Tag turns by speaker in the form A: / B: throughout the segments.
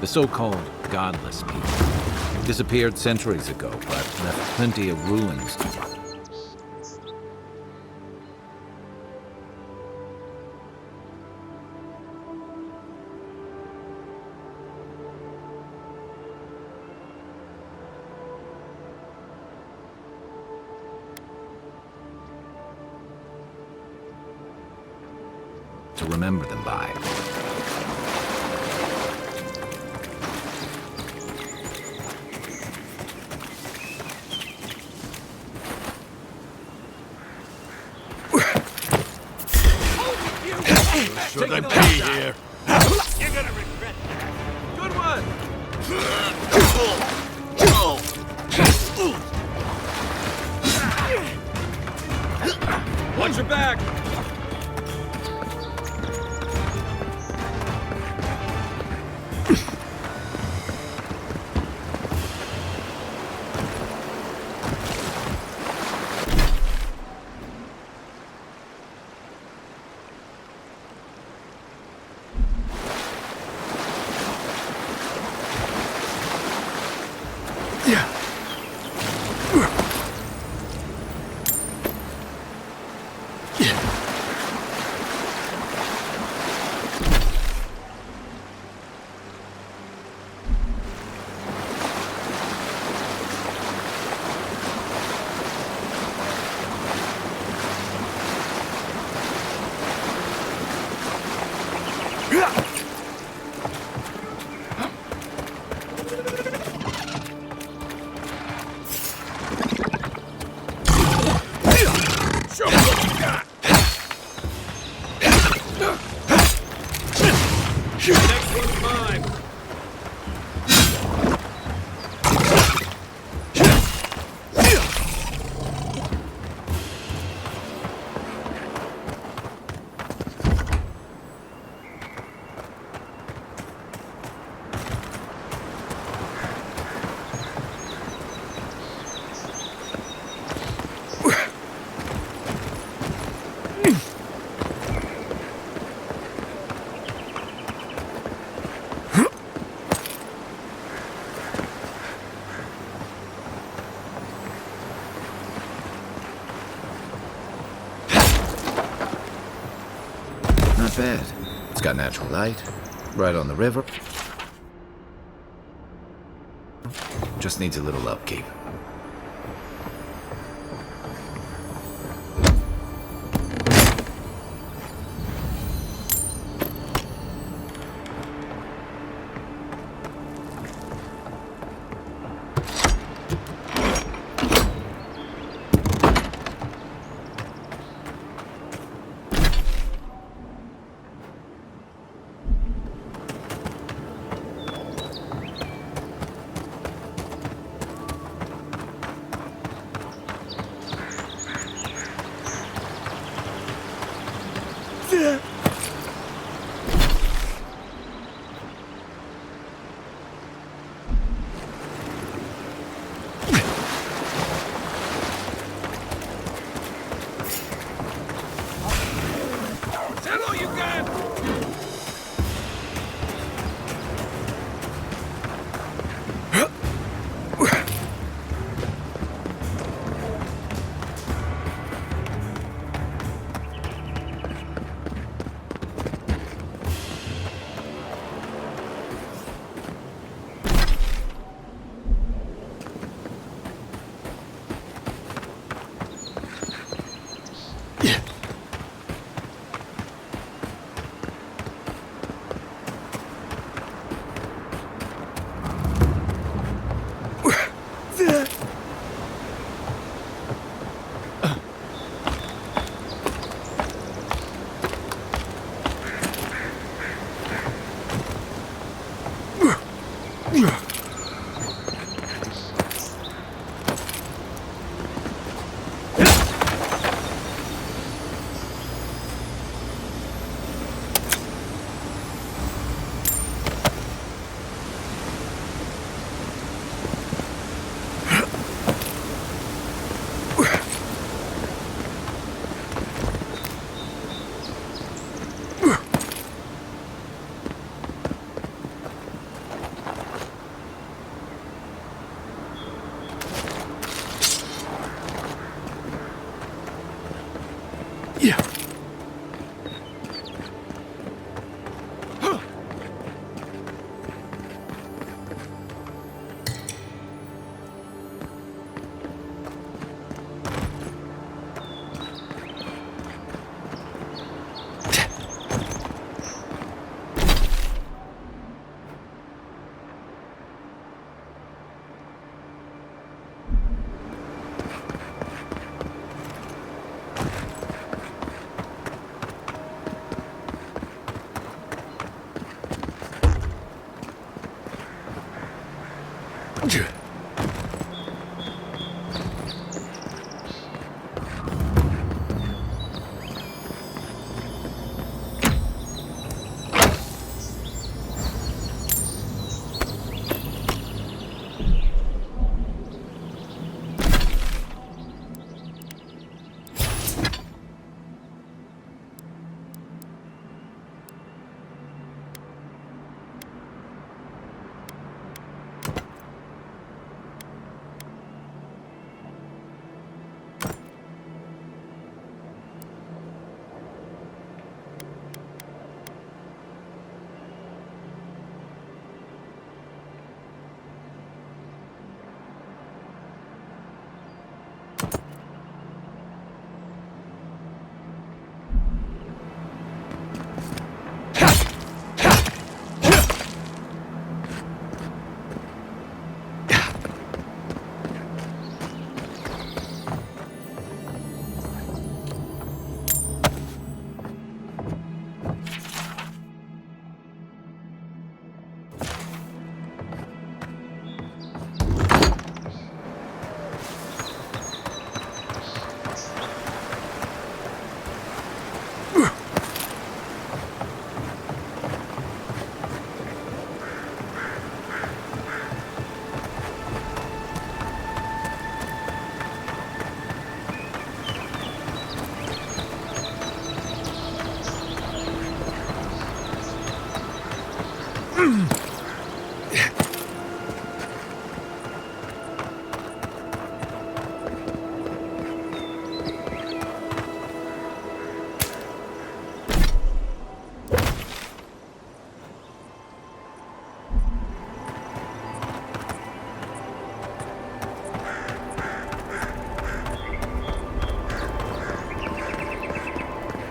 A: The so-called godless people disappeared centuries ago, but left plenty of ruins. To remember them by.
B: Should I be here?
C: You're gonna regret that.
A: Good one!
C: Watch your back! Next one's mine.
A: Not bad. It's got natural light, right on the river. Just needs a little upkeep.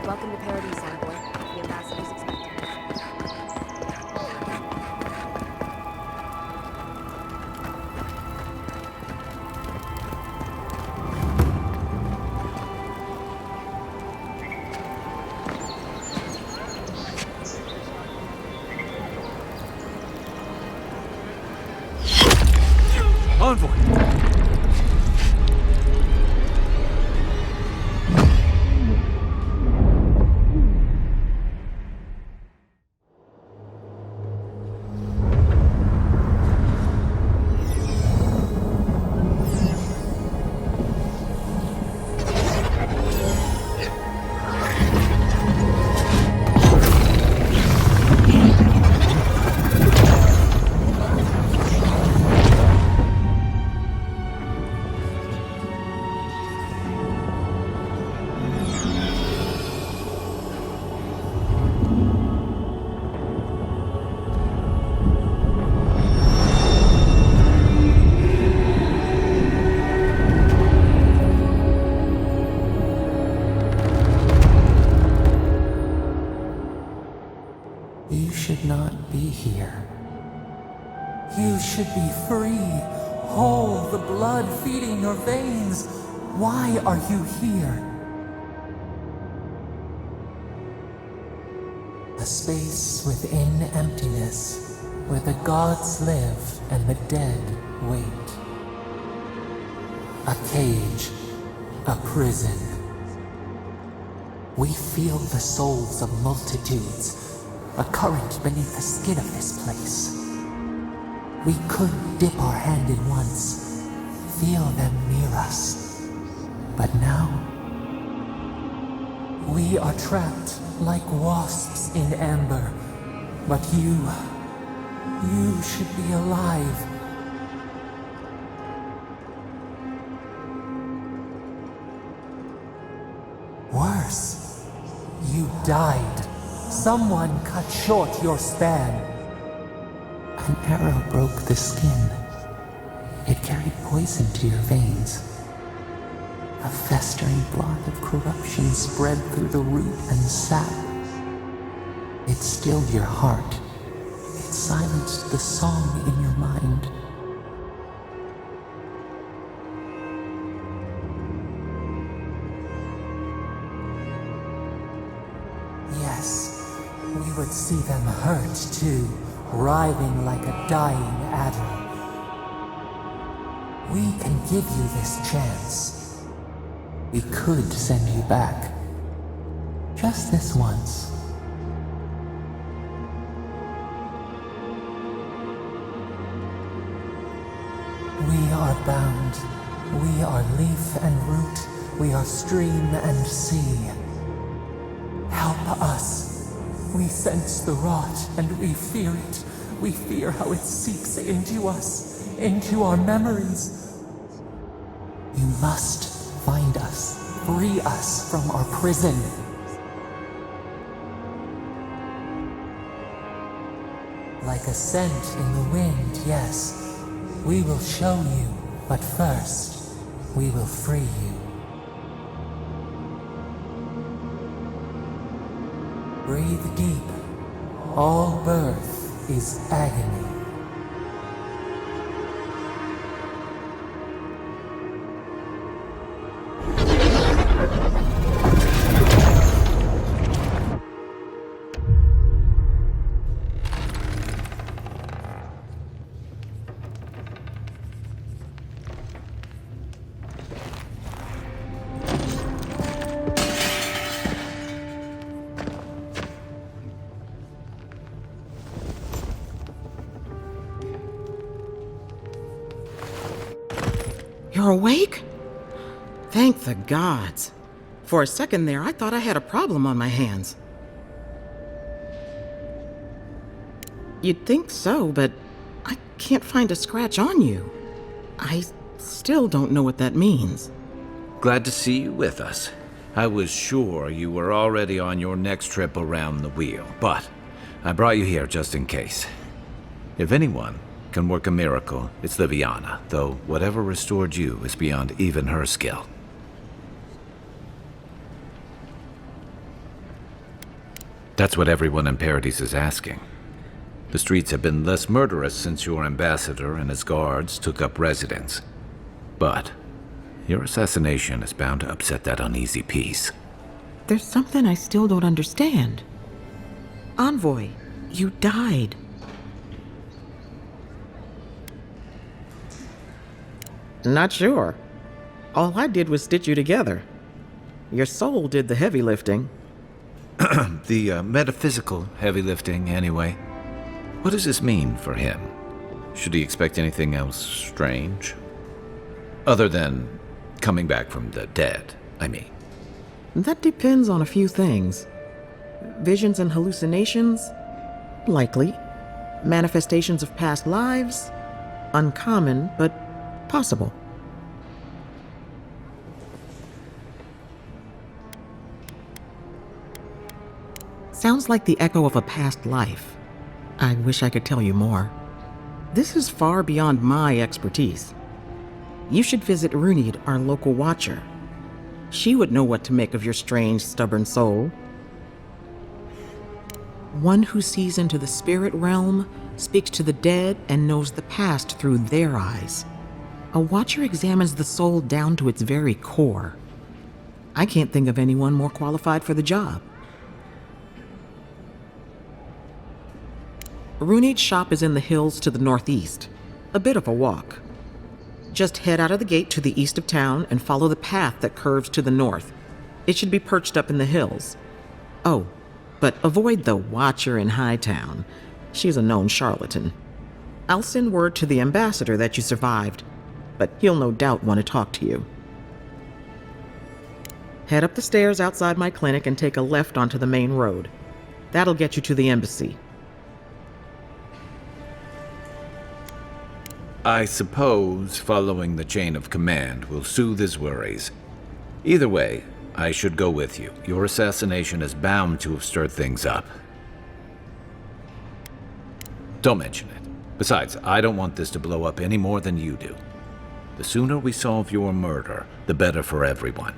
D: Welcome to Paradise, Envoy. The ambassador's expecting us.
A: Envoy!
E: You should not be here. You should be free, whole, the blood feeding your veins. Why are you here? A space within emptiness, where the gods live and the dead wait. A cage, a prison. We feel the souls of multitudes, a current beneath the skin of this place. We could dip our hand in once, feel them near us. But now, we are trapped like wasps in amber. But you should be alive. Worse, you died. Someone cut short your span. An arrow broke the skin. It carried poison to your veins. A festering blot of corruption spread through the root and sap. It stilled your heart. It silenced the song in your mind. Yes, we would see them hurt too, writhing like a dying adder. We can give you this chance. We could send you back. Just this once. We are bound. We are leaf and root. We are stream and sea. Help us. We sense the rot and we fear it. We fear how it seeps into us, into our memories. You must find us, free us from our prison. Like a scent in the wind, yes. We will show you, but first, we will free you. Breathe deep. All birth is agony.
F: You're awake? Thank the gods. For a second there, I thought I had a problem on my hands. You'd think so, but I can't find a scratch on you. I still don't know what that means.
A: Glad to see you with us. I was sure you were already on your next trip around the wheel, but I brought you here just in case. If anyone can work a miracle, it's Liviana, though whatever restored you is beyond even her skill. That's what everyone in Paradise is asking. The streets have been less murderous since your ambassador and his guards took up residence. But your assassination is bound to upset that uneasy peace.
F: There's something I still don't understand. Envoy, you died. Not sure. All I did was stitch you together. Your soul did the heavy lifting.
A: The metaphysical heavy lifting, anyway. What does this mean for him? Should he expect anything else strange? Other than coming back from the dead, I mean.
F: That depends on a few things. Visions and hallucinations? Likely. Manifestations of past lives? Uncommon, but possible. Sounds like the echo of a past life. I wish I could tell you more. This is far beyond my expertise. You should visit Runid, our local watcher. She would know what to make of your strange, stubborn soul. One who sees into the spirit realm, speaks to the dead, and knows the past through their eyes. A watcher examines the soul down to its very core. I can't think of anyone more qualified for the job. Runid's shop is in the hills to the northeast. A bit of a walk. Just head out of the gate to the east of town and follow the path that curves to the north. It should be perched up in the hills. Oh, but avoid the Watcher in Hightown. She's a known charlatan. I'll send word to the ambassador that you survived, but he'll no doubt want to talk to you. Head up the stairs outside my clinic and take a left onto the main road. That'll get you to the embassy.
A: I suppose following the chain of command will soothe his worries. Either way, I should go with you. Your assassination is bound to have stirred things up. Don't mention it. Besides, I don't want this to blow up any more than you do. The sooner we solve your murder, the better for everyone.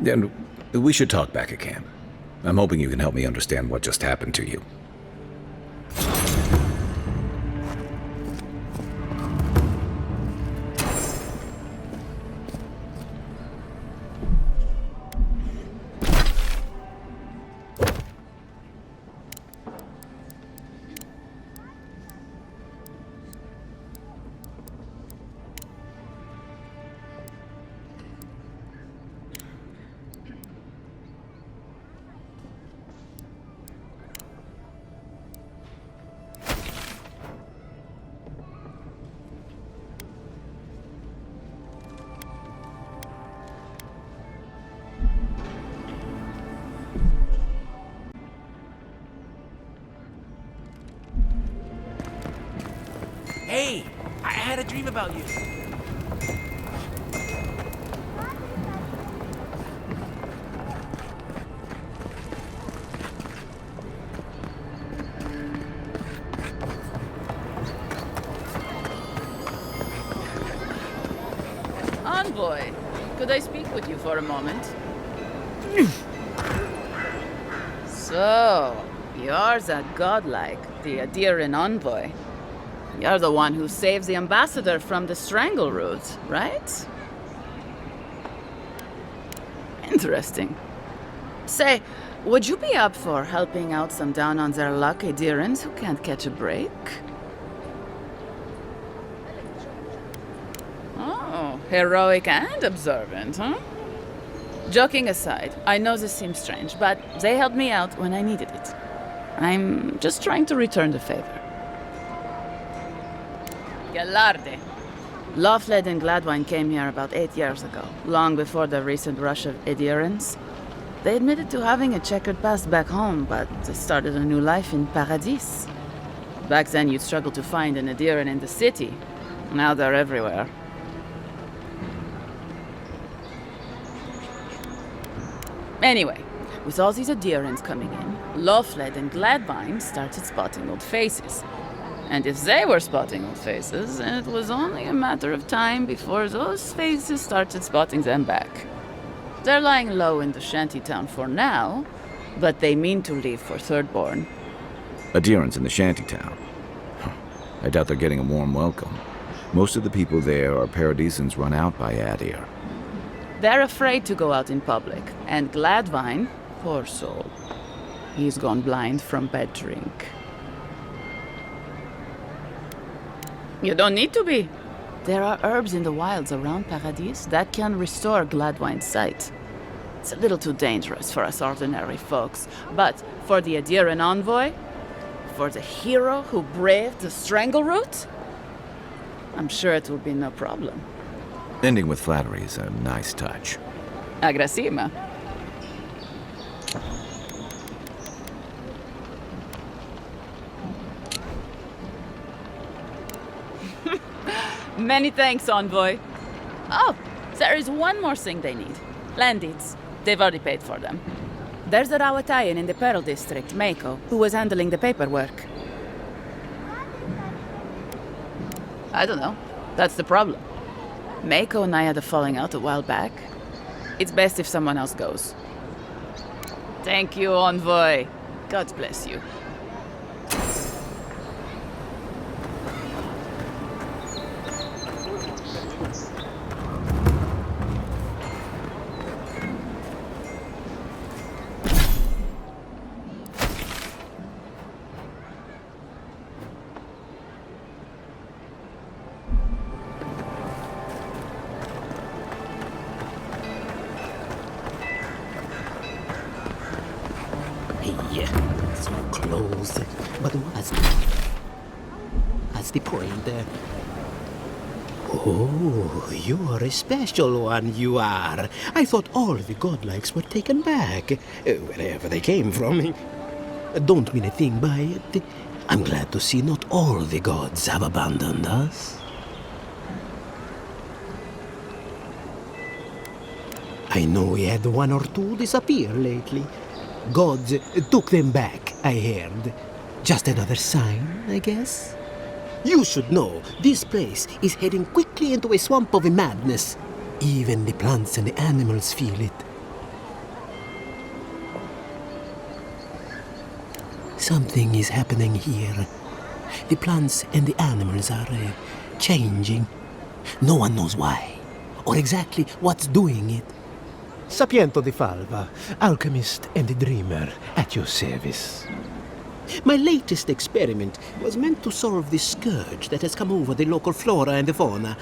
A: And we should talk back at camp. I'm hoping you can help me understand what just happened to you.
G: Hey, I had a dream about you.
H: Envoy, could I speak with you for a moment? So, you're that godlike, the Adiran envoy. You're the one who saves the ambassador from the strangle root, right? Interesting. Say, would you be up for helping out some down on their luck Adirans who can't catch a break? Oh, heroic and observant, huh? Joking aside, I know this seems strange, but they helped me out when I needed it. I'm just trying to return the favor. Galarde. Lawfled and Gladwine came here about 8 years ago, long before the recent rush of Adirans. They admitted to having a checkered past back home, but they started a new life in Paradis. Back then, you'd struggle to find an Adiran in the city. Now they're everywhere. Anyway, with all these Adirans coming in, Lawfled and Gladwine started spotting old faces. And if they were spotting old faces, it was only a matter of time before those faces started spotting them back. They're lying low in the shantytown for now, but they mean to leave for Thirdborn.
A: Adherents in the shantytown. I doubt they're getting a warm welcome. Most of the people there are Paradisans run out by Adir.
H: They're afraid to go out in public, and Gladwine, poor soul, he's gone blind from bad drink. You don't need to be. There are herbs in the wilds around Paradis that can restore Gladwine's sight. It's a little too dangerous for us ordinary folks, but for the Adiran envoy, for the hero who braved the strangle root, I'm sure it will be no problem.
A: Ending with flattery is a nice touch.
H: Agrasima. Many thanks, envoy. Oh, there is one more thing they need. Land deeds. They've already paid for them. There's a Rawatayan in the Pearl District, Mako, who was handling the paperwork. I don't know. That's the problem. Mako and I had a falling out a while back. It's best if someone else goes. Thank you, envoy. God bless you.
I: So close. But what's the point there? Oh, you are a special one, you are. I thought all the godlikes were taken back, wherever they came from. Don't mean a thing by it. I'm glad to see not all the gods have abandoned us. I know we had one or two disappear lately. Gods took them back, I heard. Just another sign, I guess? You should know, this place is heading quickly into a swamp of madness. Even the plants and the animals feel it. Something is happening here. The plants and the animals are changing. No one knows why, or exactly what's doing it.
J: Sapiento di Falva, alchemist and dreamer, at your service.
I: My latest experiment was meant to solve the scourge that has come over the local flora and the fauna,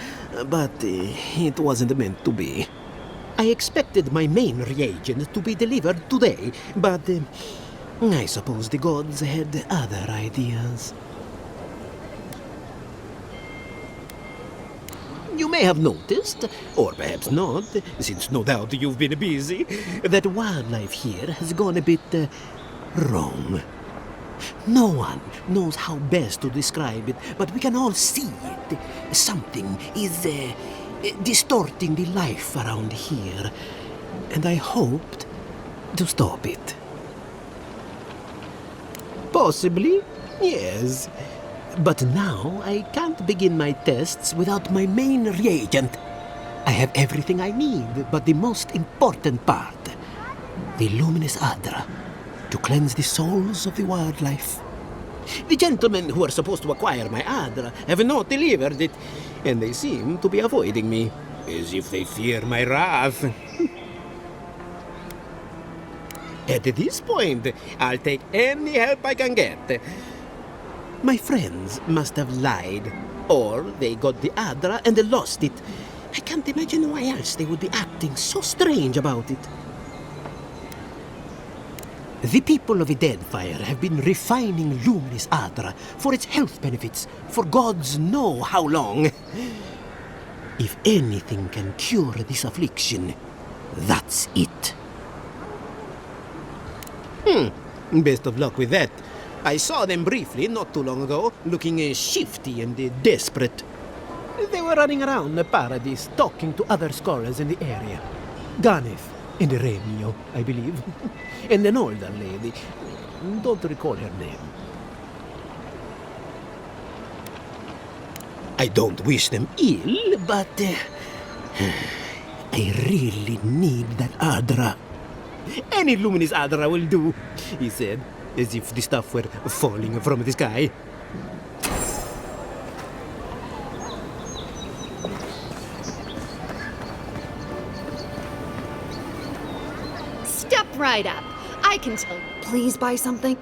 I: but it wasn't meant to be. I expected my main reagent to be delivered today, but I suppose the gods had other ideas. You may have noticed, or perhaps not, since no doubt you've been busy, that wildlife here has gone a bit wrong. No one knows how best to describe it, but we can all see it. Something is distorting the life around here, and I hoped to stop it. Possibly, yes. But now I can't begin my tests without my main reagent. I have everything I need, but the most important part, the luminous Adra, to cleanse the souls of the wildlife. The gentlemen who are supposed to acquire my Adra have not delivered it, and they seem to be avoiding me, as if they fear my wrath. At this point, I'll take any help I can get. My friends must have lied, or they got the Adra and they lost it. I can't imagine why else they would be acting so strange about it. The people of Deadfire have been refining luminous Adra for its health benefits for gods know how long. If anything can cure this affliction, that's it. Best of luck with that. I saw them briefly not too long ago, looking shifty and desperate.
J: They were running around the paradise, talking to other scholars in the area. Ganeth and Remio, I believe. And an older lady. Don't recall her name.
I: I don't wish them ill, but I really need that Adra. Any luminous Adra will do, he said, as if the stuff were falling from the sky.
D: Step right up. I can tell. Please buy something.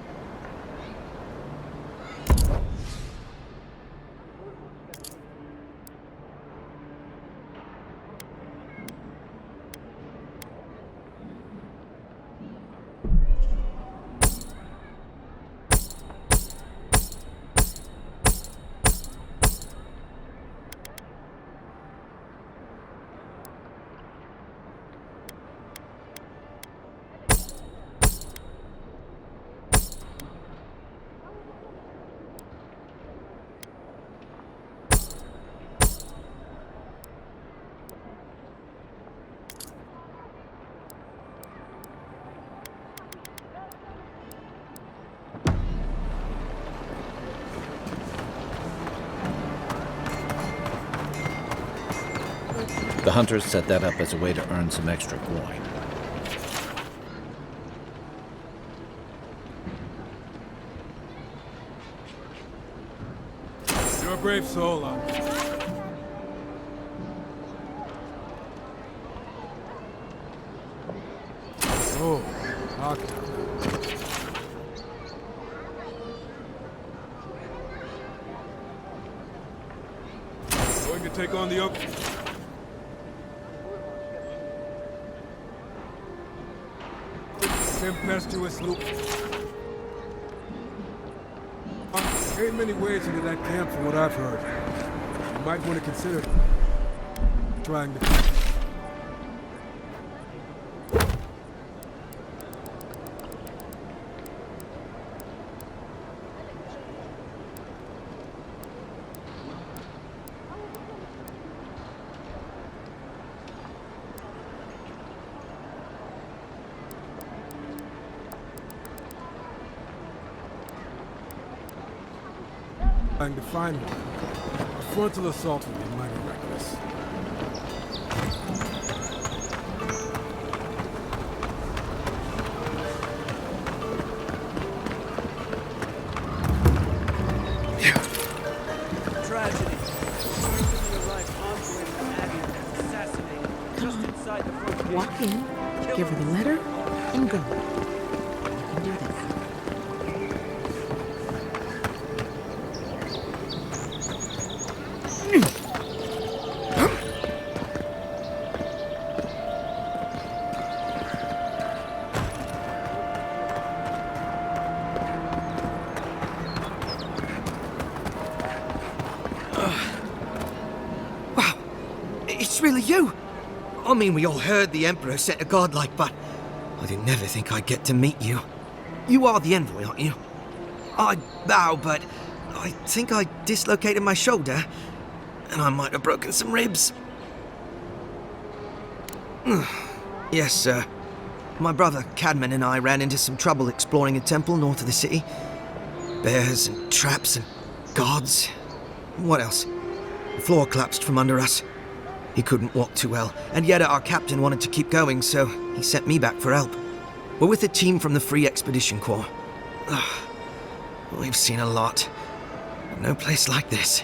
A: The hunters set that up as a way to earn some extra coin.
C: You're a brave soul, Oh, okay. Going to take on the oak. Tempestuous loop. Ain't many ways into that camp from what I've heard. You might want to consider trying to... Trying to find one. A frontal assault would be mighty reckless.
G: Tragedy. Recently arrived envoy from Abbey assassinated just inside the front gate.
F: Walk in, give her the letter, and go. You can do that.
K: It's really you! I mean, we all heard the Emperor set a godlike, but I didn't never think I'd get to meet you. You are the envoy, aren't you? I'd bow, but I think I dislocated my shoulder, and I might have broken some ribs. Yes, sir. My brother, Cadman, and I ran into some trouble exploring a temple north of the city. Bears and traps and guards. What else? The floor collapsed from under us. He couldn't walk too well, and yet our captain wanted to keep going, so he sent me back for help. We're with a team from the Free Expedition Corps. We've seen a lot. No place like this.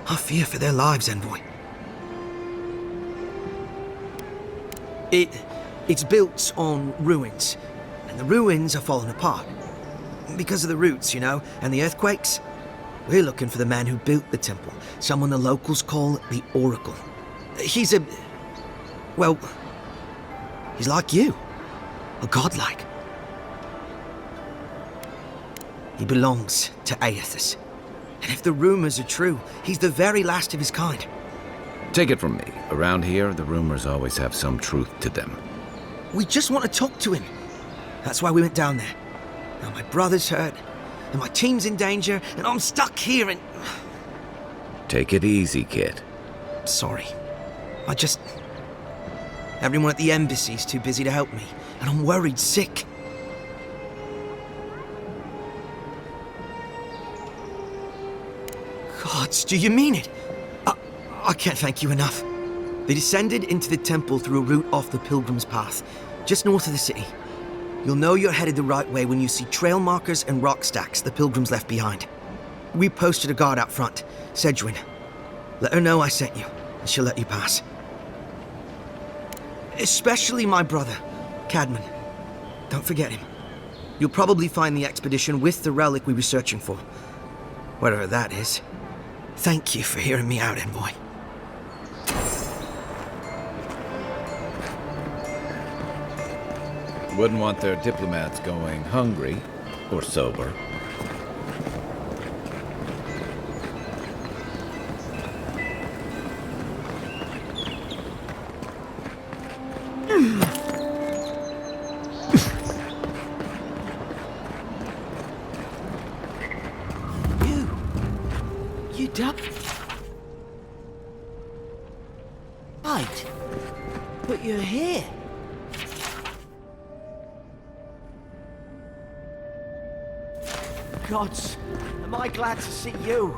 K: I fear for their lives, Envoy. It's built on ruins, and the ruins are falling apart. Because of the roots, you know, and the earthquakes. We're looking for the man who built the temple, someone the locals call the Oracle. He's he's like you. A godlike. He belongs to Aethys. And if the rumors are true, he's the very last of his kind.
A: Take it from me. Around here, the rumors always have some truth to them.
K: We just want to talk to him. That's why we went down there. Now my brother's hurt, and my team's in danger, and I'm stuck here and...
A: Take it easy, kid.
K: Sorry. Everyone at the embassy's too busy to help me, and I'm worried sick. Gods, do you mean it? I can't thank you enough. They descended into the temple through a route off the Pilgrim's Path, just north of the city. You'll know you're headed the right way when you see trail markers and rock stacks the Pilgrims left behind. We posted a guard out front, Sedgwin. Let her know I sent you, and she'll let you pass. Especially my brother, Cadman. Don't forget him. You'll probably find the expedition with the relic we were searching for. Whatever that is. Thank you for hearing me out, Envoy.
A: Wouldn't want their diplomats going hungry or sober.
K: You duck? Right. But you're here. Gods, am I glad to see you.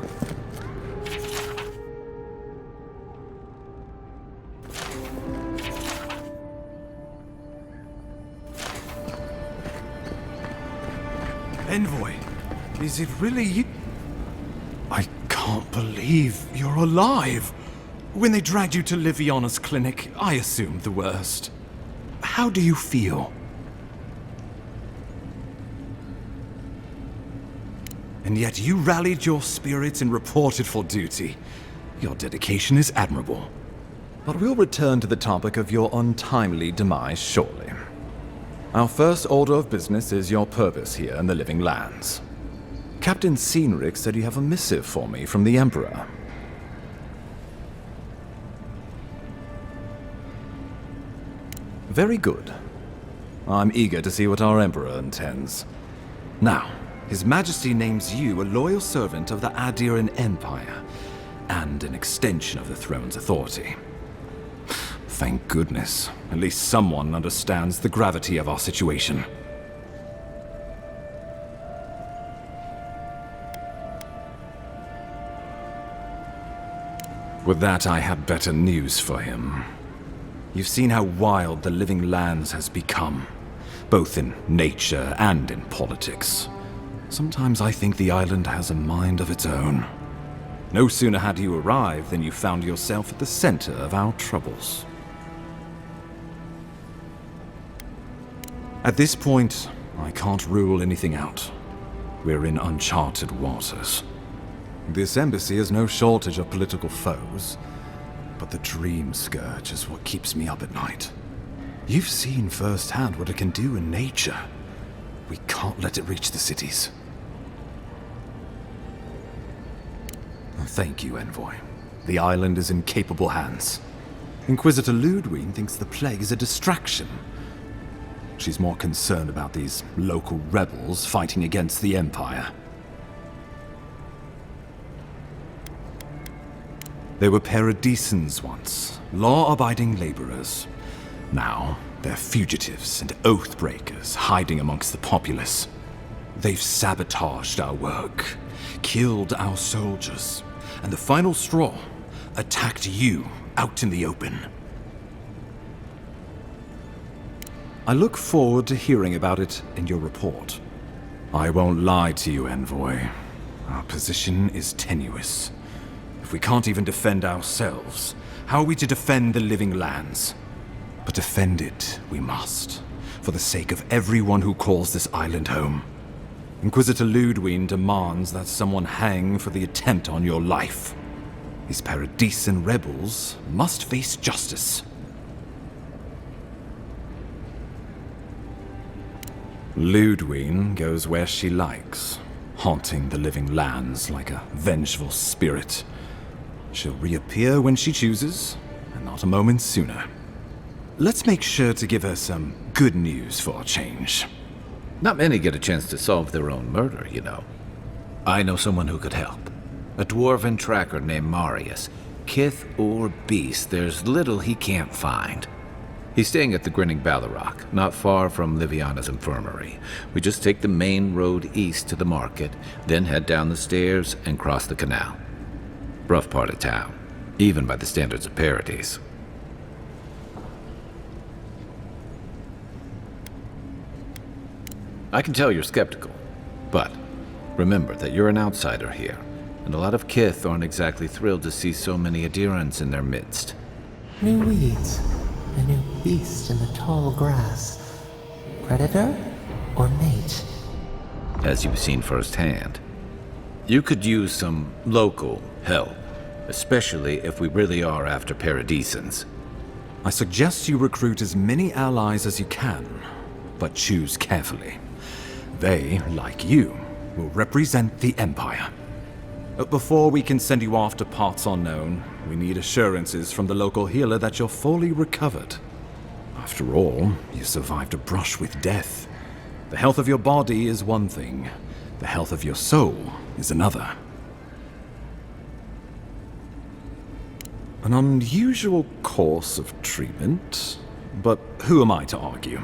B: Envoy, is it really you? I can't believe you're alive. When they dragged you to Liviana's clinic, I assumed the worst. How do you feel? And yet you rallied your spirits and reported for duty. Your dedication is admirable. But we'll return to the topic of your untimely demise shortly. Our first order of business is your purpose here in the Living Lands. Captain Cynric said you have a missive for me from the Emperor. Very good. I'm eager to see what our Emperor intends. Now, His Majesty names you a loyal servant of the Adiran Empire, and an extension of the throne's authority. Thank goodness. At least someone understands the gravity of our situation. With that, I have better news for him. You've seen how wild the Living Lands has become, both in nature and in politics. Sometimes I think the island has a mind of its own. No sooner had you arrived than you found yourself at the center of our troubles. At this point, I can't rule anything out. We're in uncharted waters. This embassy has no shortage of political foes, but the Dream Scourge is what keeps me up at night. You've seen firsthand what it can do in nature. We can't let it reach the cities. Thank you, Envoy. The island is in capable hands. Inquisitor Ludwig thinks the plague is a distraction. She's more concerned about these local rebels fighting against the Empire. They were paradisans once, law-abiding laborers. Now, they're fugitives and oath-breakers hiding amongst the populace. They've sabotaged our work, killed our soldiers, and the final straw, attacked you out in the open. I look forward to hearing about it in your report. I won't lie to you, Envoy. Our position is tenuous. If we can't even defend ourselves, how are we to defend the living lands? But defend it we must, for the sake of everyone who calls this island home. Inquisitor Ludwig demands that someone hang for the attempt on your life. These Paradisan rebels must face justice. Ludwig goes where she likes, haunting the living lands like a vengeful spirit. She'll reappear when she chooses, and not a moment sooner. Let's make sure to give her some good news for a change.
A: Not many get a chance to solve their own murder, you know. I know someone who could help. A dwarven tracker named Marius. Kith or beast, there's little he can't find. He's staying at the Grinning Ballarrock, not far from Liviana's infirmary. We just take the main road east to the market, then head down the stairs and cross the canal. Rough part of town, even by the standards of Paradis. I can tell you're skeptical, but remember that you're an outsider here, and a lot of Kith aren't exactly thrilled to see so many Adherents in their midst.
E: New weeds, a new beast in the tall grass. Predator or mate?
A: As you've seen firsthand. You could use some local help, especially if we really are after Paradisans.
B: I suggest you recruit as many allies as you can, but choose carefully. They, like you, will represent the Empire. But before we can send you off to parts unknown, we need assurances from the local healer that you're fully recovered. After all, you survived a brush with death. The health of your body is one thing, the health of your soul is another. An unusual course of treatment, but who am I to argue?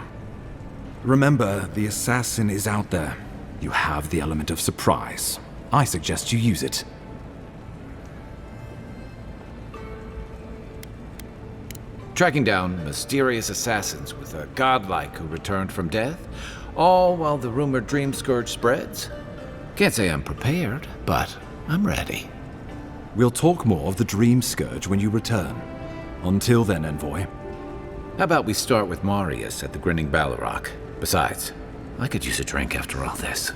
B: Remember, the assassin is out there. You have the element of surprise. I suggest you use it.
A: Tracking down mysterious assassins with a godlike who returned from death, all while the rumored Dream Scourge spreads. Can't say I'm prepared, but I'm ready.
B: We'll talk more of the Dream Scourge when you return. Until then, Envoy.
A: How about we start with Marius at the Grinning Ballarrock? Besides, I could use a drink after all this.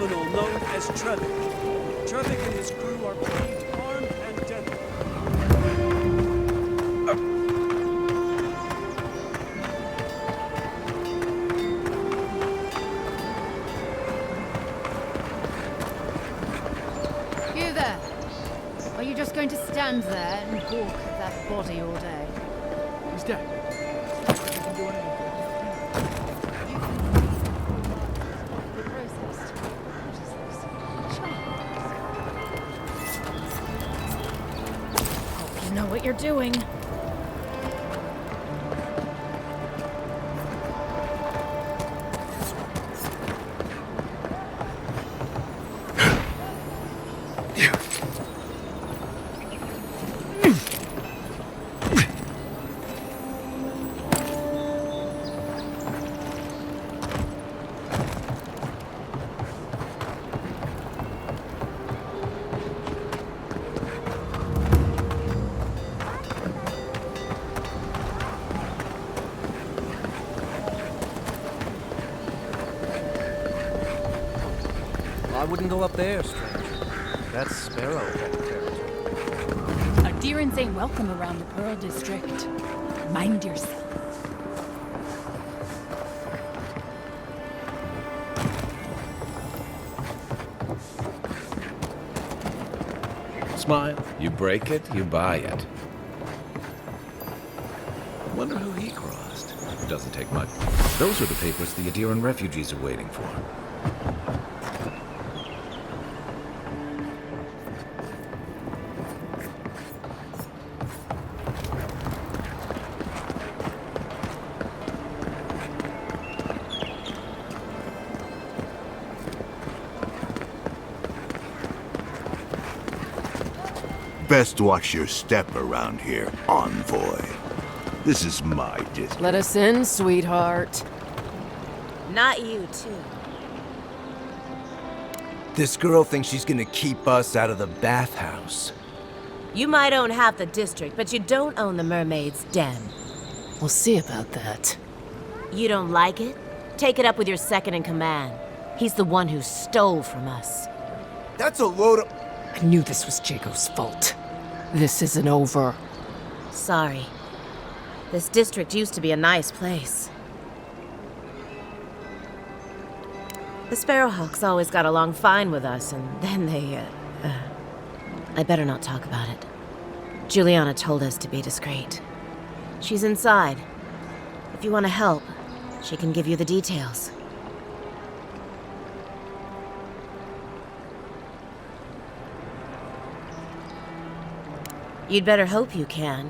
G: criminal known as Trevik. Trevik and his crew are believed armed and deadly.
D: You there. Are you just going to stand there and gawk at that body all day?
C: He's dead.
D: Hope you know what you're doing.
L: I wouldn't go up there, stranger. That's Sparrow territory.
M: Adherents ain't welcome around the Pearl District. Mind yourself.
A: Smile. You break it, you buy it. Wonder who he crossed. Doesn't take much. Those are the papers the Adiran refugees are waiting for.
N: Best watch your step around here, envoy. This is my district.
O: Let us in, sweetheart.
P: Not you, too.
L: This girl thinks she's gonna keep us out of the bathhouse.
P: You might own half the district, but you don't own the mermaid's den.
O: We'll see about that.
P: You don't like it? Take it up with your second in command. He's the one who stole from us.
L: That's a load of...
O: I knew this was Jago's fault. This isn't over.
P: Sorry. This district used to be a nice place. The Sparrowhawks always got along fine with us, and then they, I better not talk about it. Juliana told us to be discreet. She's inside. If you want to help, she can give you the details. You'd better hope you can.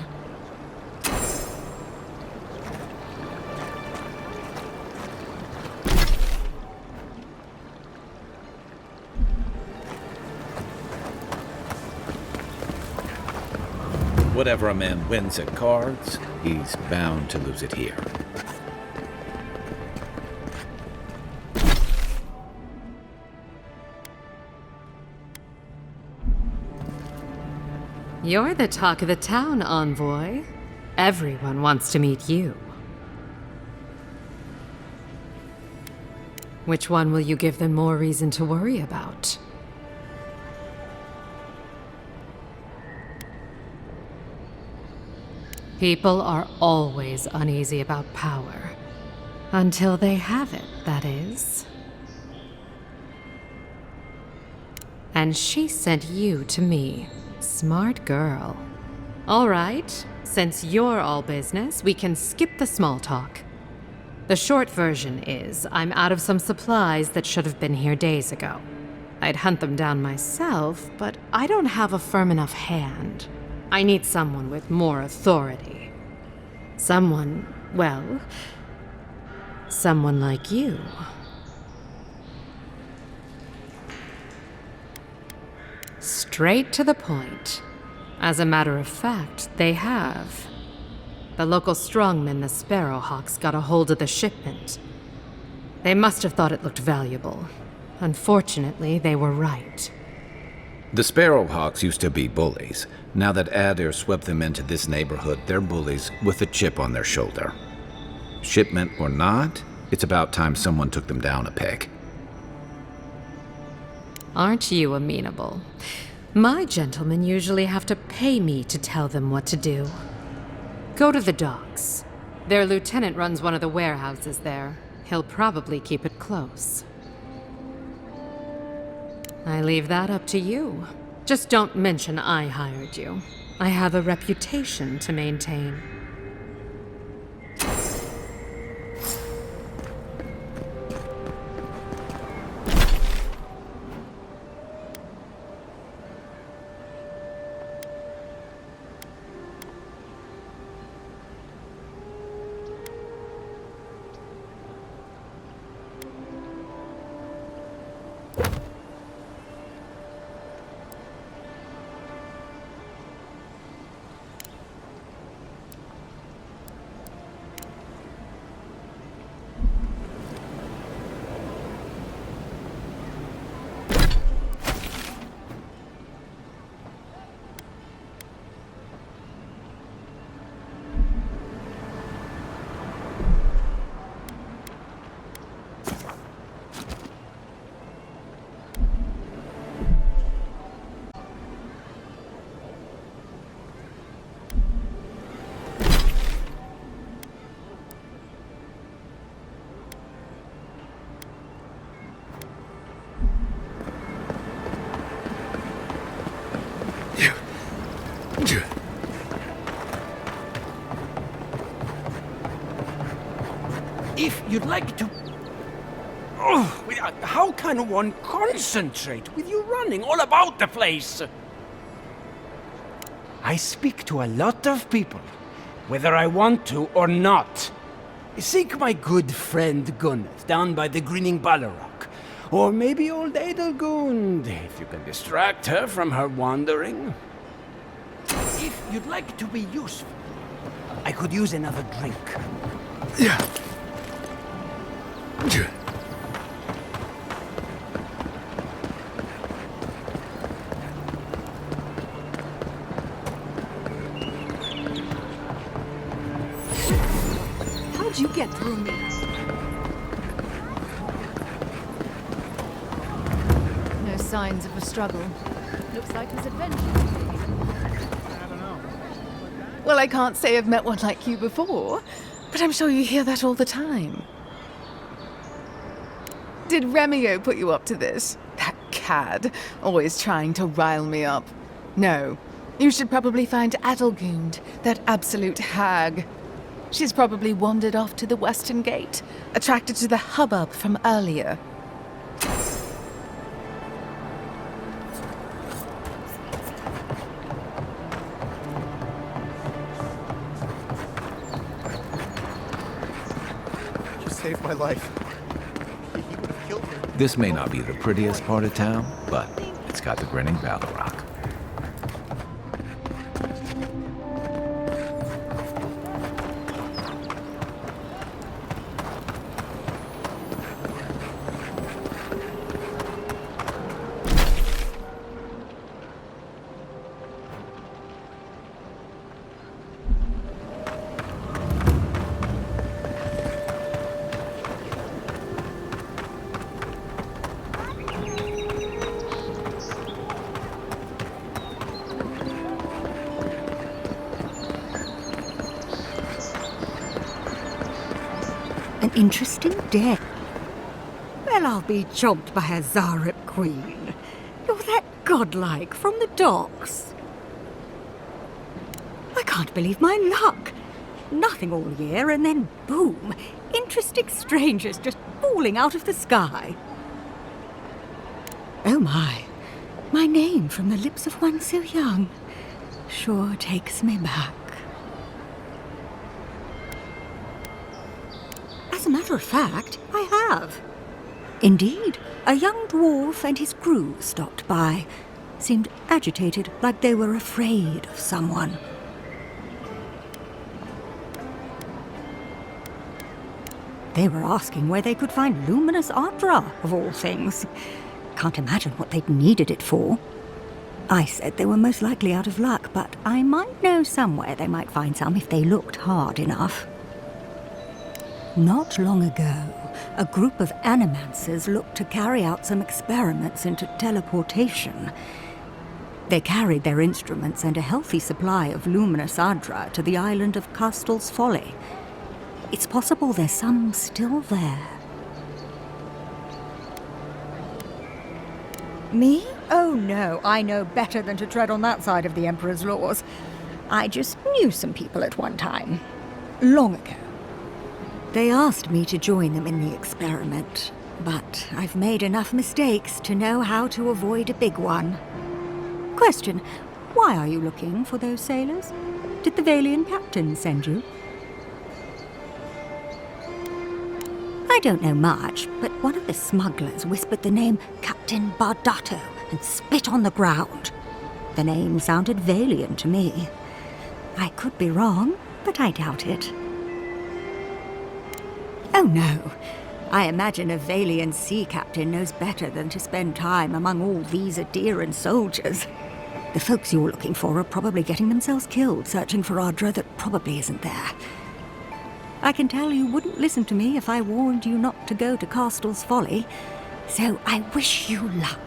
A: Whatever a man wins at cards, he's bound to lose it here.
Q: You're the talk of the town, envoy. Everyone wants to meet you. Which one will you give them more reason to worry about? People are always uneasy about power. Until they have it, that is. And she sent you to me. Smart girl. All right, since you're all business, we can skip the small talk. The short version is, I'm out of some supplies that should have been here days ago. I'd hunt them down myself, but I don't have a firm enough hand. I need someone with more authority. Someone, well, someone like you. Straight to the point. As a matter of fact, they have. The local strongmen, the Sparrowhawks, got a hold of the shipment. They must have thought it looked valuable. Unfortunately, they were right.
A: The Sparrowhawks used to be bullies. Now that Adair swept them into this neighborhood, they're bullies with a chip on their shoulder. Shipment or not, it's about time someone took them down a peg.
Q: Aren't you amenable? My gentlemen usually have to pay me to tell them what to do. Go to the docks. Their lieutenant runs one of the warehouses there. He'll probably keep it close. I leave that up to you. Just don't mention I hired you. I have a reputation to maintain.
R: If you'd like to... Oh, how can one concentrate with you running all about the place? I speak to a lot of people, whether I want to or not. Seek my good friend Gunneth down by the grinning Balrog. Or maybe old Edelgund, if you can distract her from her wandering. If you'd like to be useful, I could use another drink.
M: How'd you get through me?
D: No signs of a struggle. Looks like his adventure.
G: I don't know.
S: Well, I can't say I've met one like you before, but I'm sure you hear that all the time. Did Remio put you up to this? That cad, always trying to rile me up. No, you should probably find Adelgund, that absolute hag. She's probably wandered off to the Western Gate, attracted to the hubbub from earlier.
L: You saved my life.
A: This may not be the prettiest part of town, but it's got the grinning Balrog.
T: An interesting day. Well, I'll be chomped by a Zarep queen. You're that godlike from the docks. I can't believe my luck. Nothing all year, and then boom, interesting strangers just falling out of the sky. Oh my name from the lips of one so young sure takes me back. As a matter of fact, I have. Indeed, a young dwarf and his crew stopped by. Seemed agitated, like they were afraid of someone. They were asking where they could find luminous Ardra, of all things. Can't imagine what they'd needed it for. I said they were most likely out of luck, but I might know somewhere they might find some if they looked hard enough. Not long ago, a group of animancers looked to carry out some experiments into teleportation. They carried their instruments and a healthy supply of luminous adra to the island of Castel's Folly. It's possible there's some still there.
U: Me? Oh no, I know better than to tread on that side of the Emperor's laws. I just knew some people at one time. Long ago.
T: They asked me to join them in the experiment, but I've made enough mistakes to know how to avoid a big one. Question, why are you looking for those sailors? Did the Valian captain send you? I don't know much, but one of the smugglers whispered the name Captain Bardato and spit on the ground. The name sounded Valian to me. I could be wrong, but I doubt it. Oh no. I imagine a Valian sea captain knows better than to spend time among all these Adiran soldiers. The folks you're looking for are probably getting themselves killed searching for Adra that probably isn't there. I can tell you wouldn't listen to me if I warned you not to go to Castel's Folly, so I wish you luck.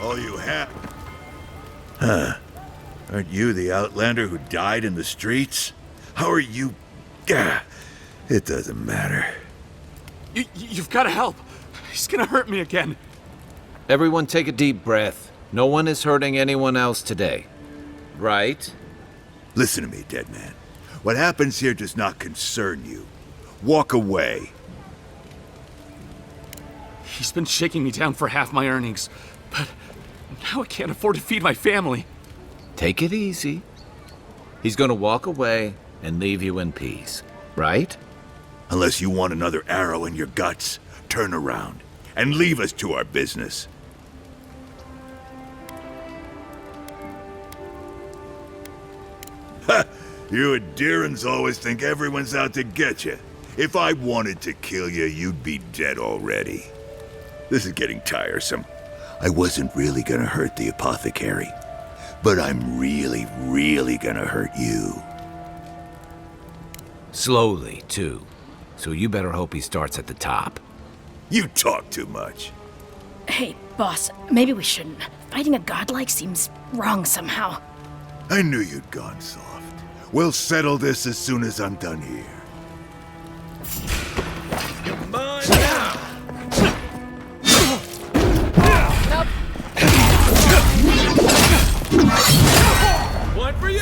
N: All you have? Huh. Aren't you the outlander who died in the streets? How are you... It doesn't matter.
V: You've got to help. He's gonna hurt me again.
A: Everyone take a deep breath. No one is hurting anyone else today. Right?
N: Listen to me, dead man. What happens here does not concern you. Walk away.
V: He's been shaking me down for half my earnings, but now I can't afford to feed my family.
A: Take it easy. He's gonna walk away and leave you in peace, right?
N: Unless you want another arrow in your guts, turn around and leave us to our business. Ha! You Adirans always think everyone's out to get you. If I wanted to kill you, you'd be dead already. This is getting tiresome. I wasn't really gonna hurt the apothecary, but I'm really, really gonna hurt you.
A: Slowly, too. So you better hope he starts at the top.
N: You talk too much.
W: Hey, boss, maybe we shouldn't. Fighting a godlike seems wrong somehow.
N: I knew you'd gone soft. We'll settle this as soon as I'm done here.
V: Come on now! One for you!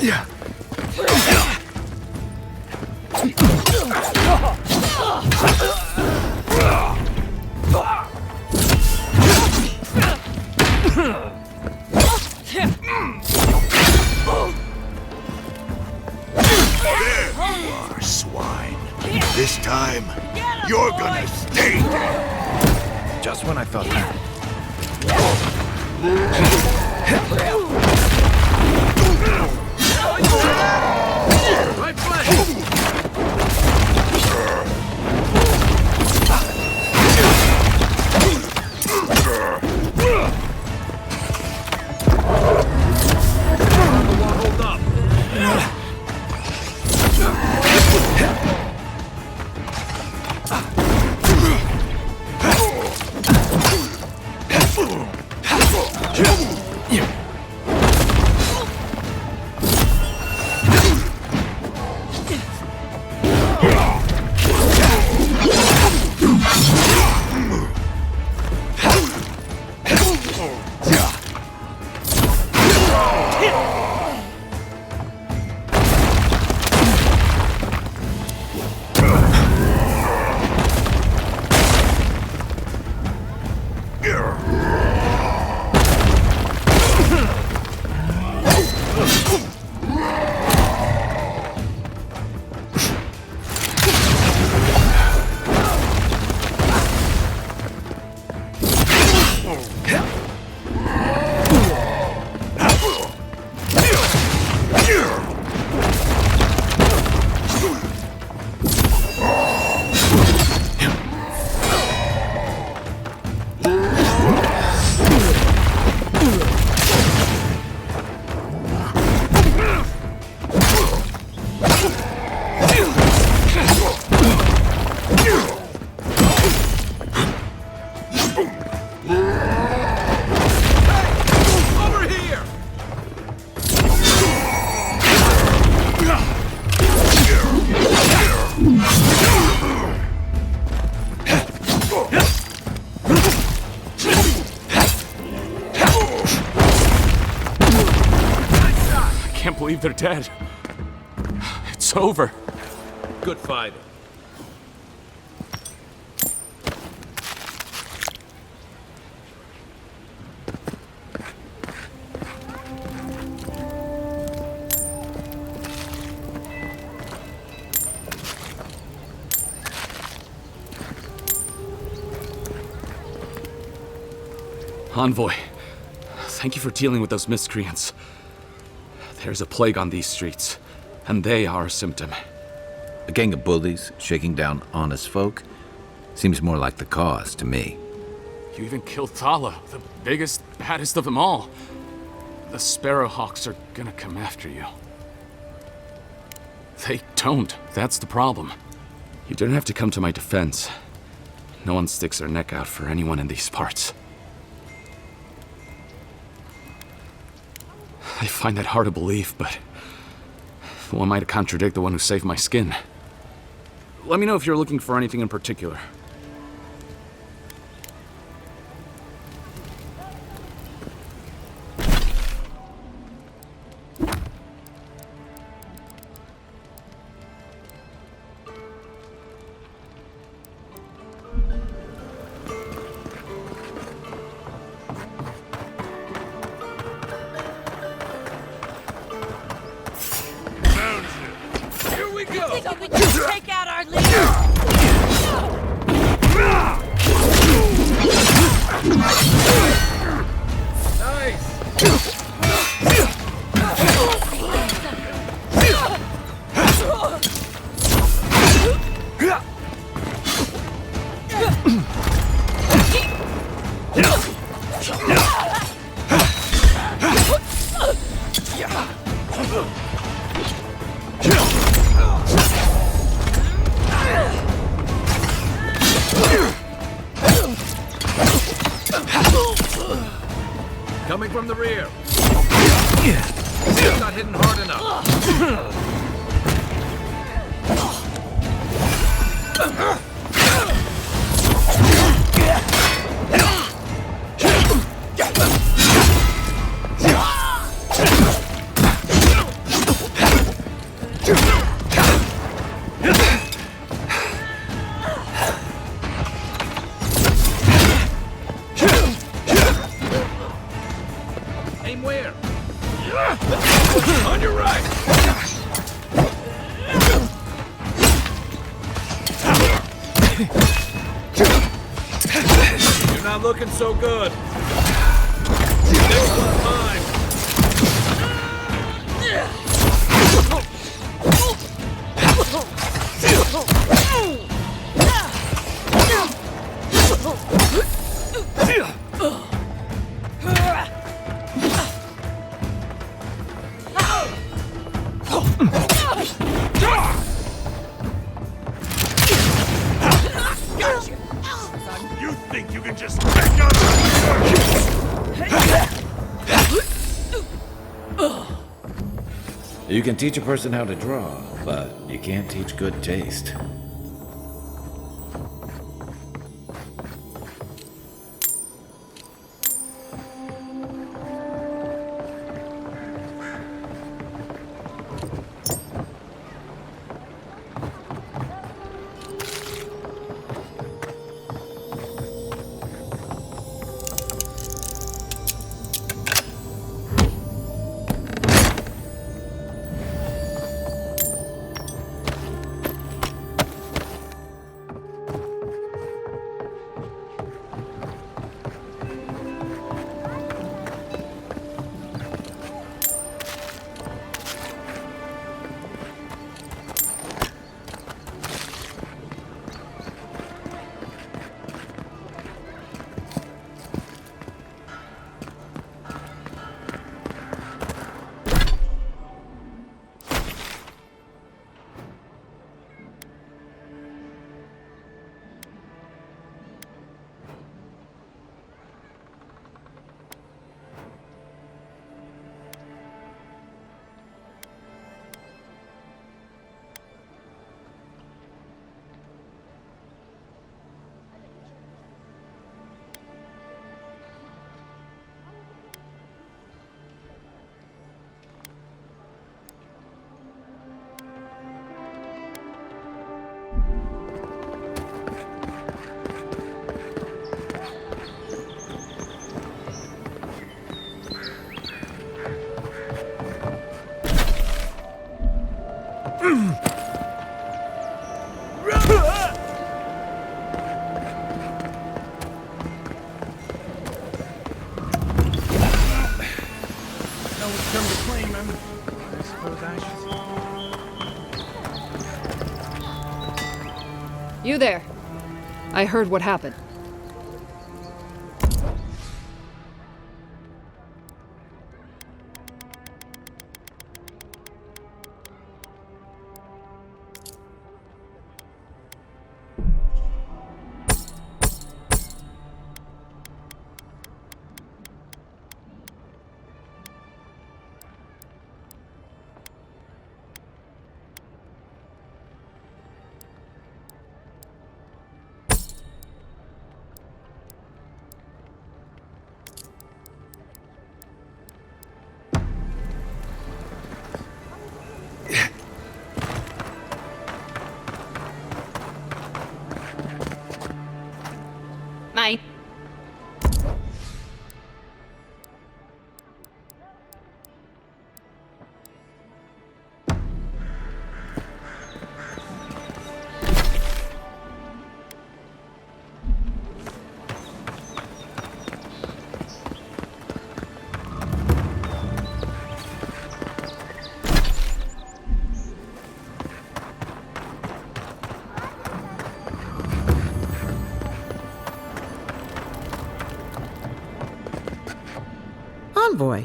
N: Yeah. There you are, swine. This time, you're gonna stay dead.
A: Just when I thought that.
V: Right flank! Hold up! believe they're dead. It's over.
A: Good fighter.
V: Envoy, thank you for dealing with those miscreants. There's a plague on these streets, and they are a symptom.
A: A gang of bullies shaking down honest folk seems more like the cause to me.
V: You even killed Thala, the biggest, baddest of them all. The Sparrowhawks are gonna come after you. They don't. That's the problem. You didn't have to come to my defense. No one sticks their neck out for anyone in these parts. I find that hard to believe, but who am I to contradict the one who saved my skin? Let me know if you're looking for anything in particular.
G: Here we go!
H: Think you could just take out our leader?
A: Coming from the rear. It's not hitting hard enough. Aim where? On your right! You're not looking so good. Next one's mine.
N: You think you can just back out
A: You can teach a person how to draw, but you can't teach good taste.
G: No one's come to claim him. I suppose I should.
F: You there. I heard what happened.
Q: Mine.
I: Envoy.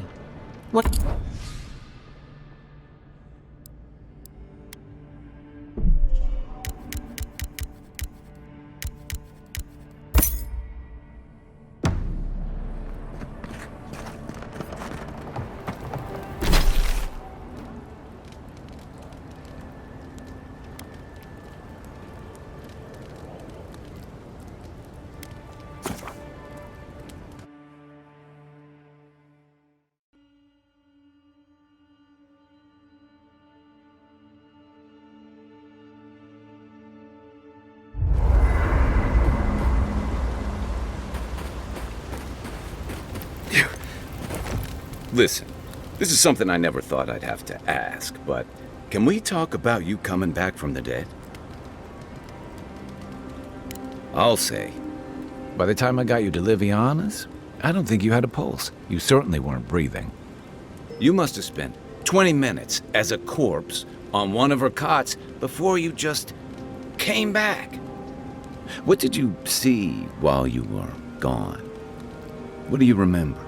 I: What?
A: Listen, this is something I never thought I'd have to ask, but can we talk about you coming back from the dead? I'll say, by the time I got you to Liviana's, I don't think you had a pulse. You certainly weren't breathing. You must have spent 20 minutes as a corpse on one of her cots before you just came back. What did you see while you were gone? What do you remember?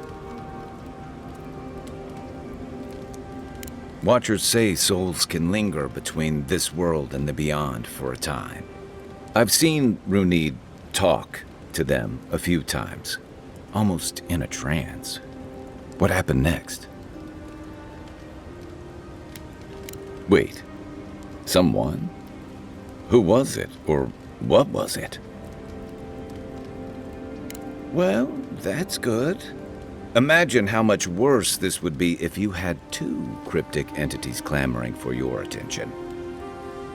A: Watchers say souls can linger between this world and the beyond for a time. I've seen Runid talk to them a few times, almost in a trance. What happened next? Wait, someone? Who was it, or what was it? Well, that's good. Imagine how much worse this would be if you had two cryptic entities clamoring for your attention.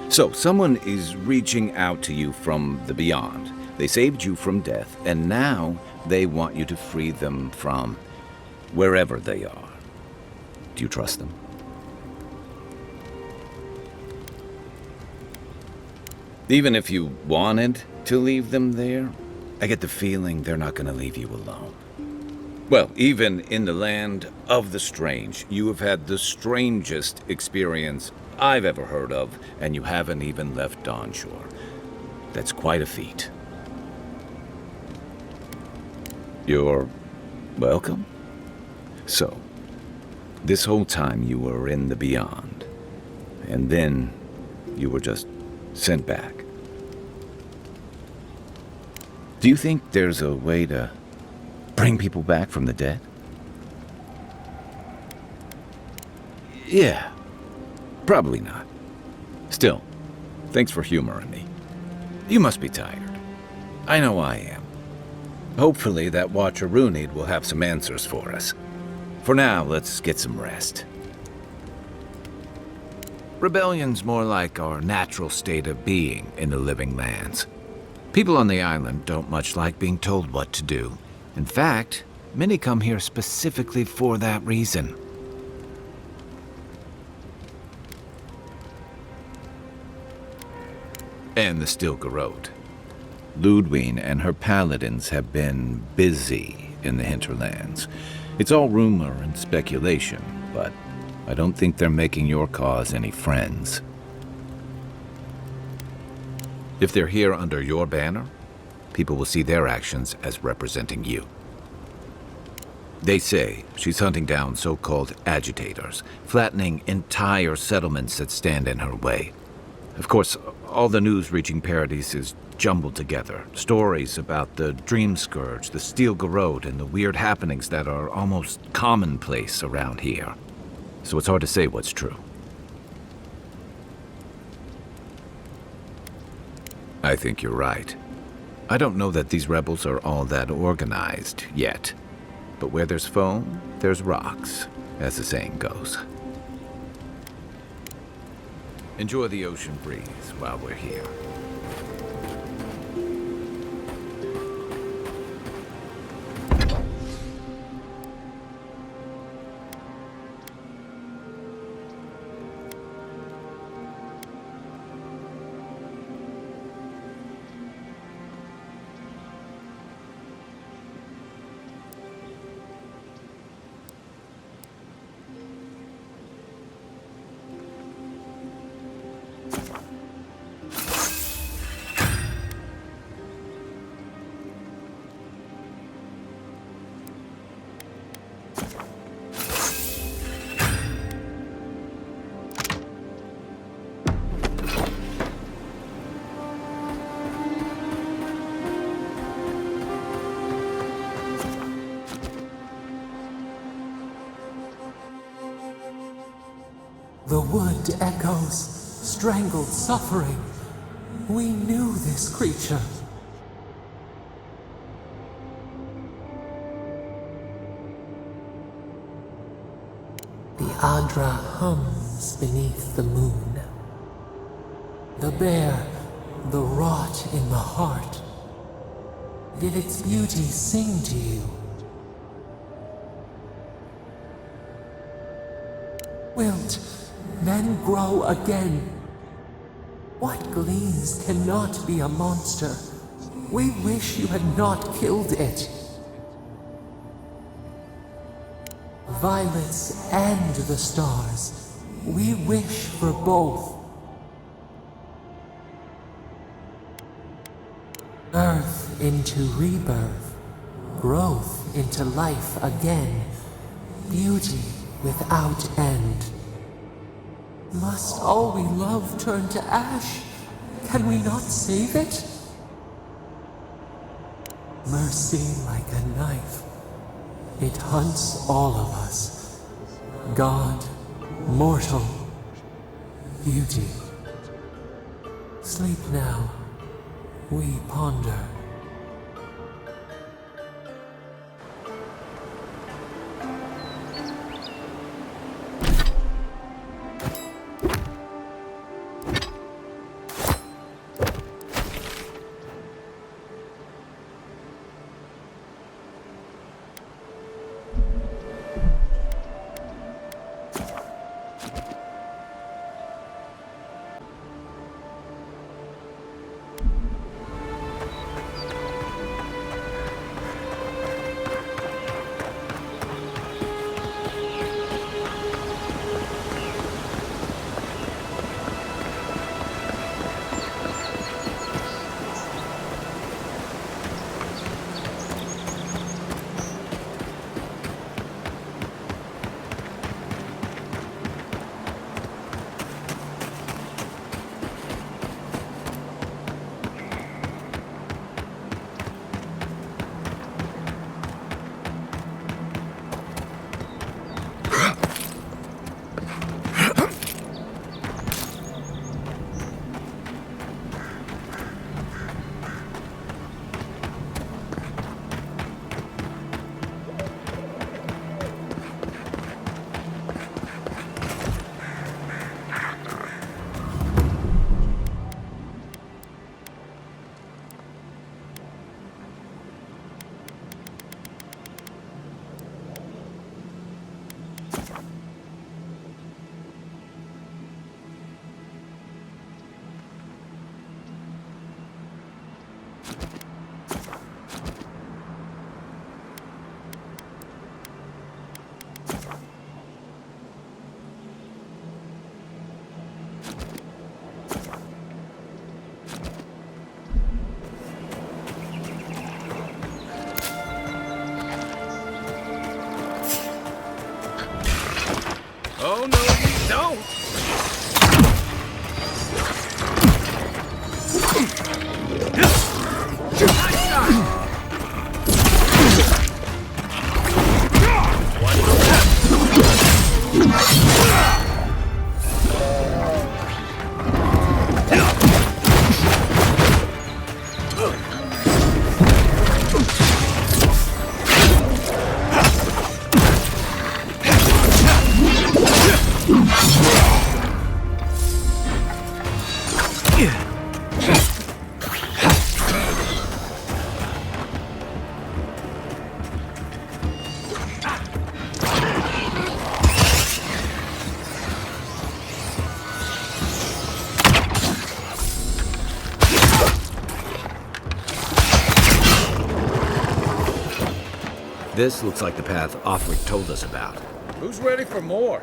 A: So, someone is reaching out to you from the beyond. They saved you from death, and now they want you to free them from wherever they are. Do you trust them? Even if you wanted to leave them there, I get the feeling they're not going to leave you alone. Well, even in the land of the strange, you have had the strangest experience I've ever heard of, and you haven't even left Dawnshore. That's quite a feat. You're welcome. So, this whole time you were in the beyond, and then you were just sent back. Do you think there's a way to bring people back from the dead? Yeah, probably not. Still, thanks for humoring me. You must be tired. I know I am. Hopefully that Watcher Runid will have some answers for us. For now, let's get some rest. Rebellion's more like our natural state of being in the living lands. People on the island don't much like being told what to do. In fact, many come here specifically for that reason. And the Stilgarode. Ludwine and her paladins have been busy in the hinterlands. It's all rumor and speculation, but I don't think they're making your cause any friends. If they're here under your banner, people will see their actions as representing you. They say she's hunting down so-called agitators, flattening entire settlements that stand in her way. Of course, all the news reaching Paradis is jumbled together. Stories about the Dream Scourge, the Stilgarode, and the weird happenings that are almost commonplace around here. So it's hard to say what's true. I think you're right. I don't know that these rebels are all that organized yet. But where there's foam, there's rocks, as the saying goes. Enjoy the ocean breeze while we're here.
E: The wood echoes, strangled suffering. We knew this creature. The Adra hums beneath the moon. The bear, the rot in the heart. Did its beauty sing to you? Wilt then grow again. What gleams cannot be a monster? We wish you had not killed it. Violets and the stars, we wish for both. Earth into rebirth, growth into life again, beauty without end. Must all we love turn to ash? Can we not save it? Mercy like a knife. It hunts all of us. God, mortal, beauty. Sleep now. We ponder.
A: This looks like the path Offric told us about.
B: Who's ready for more?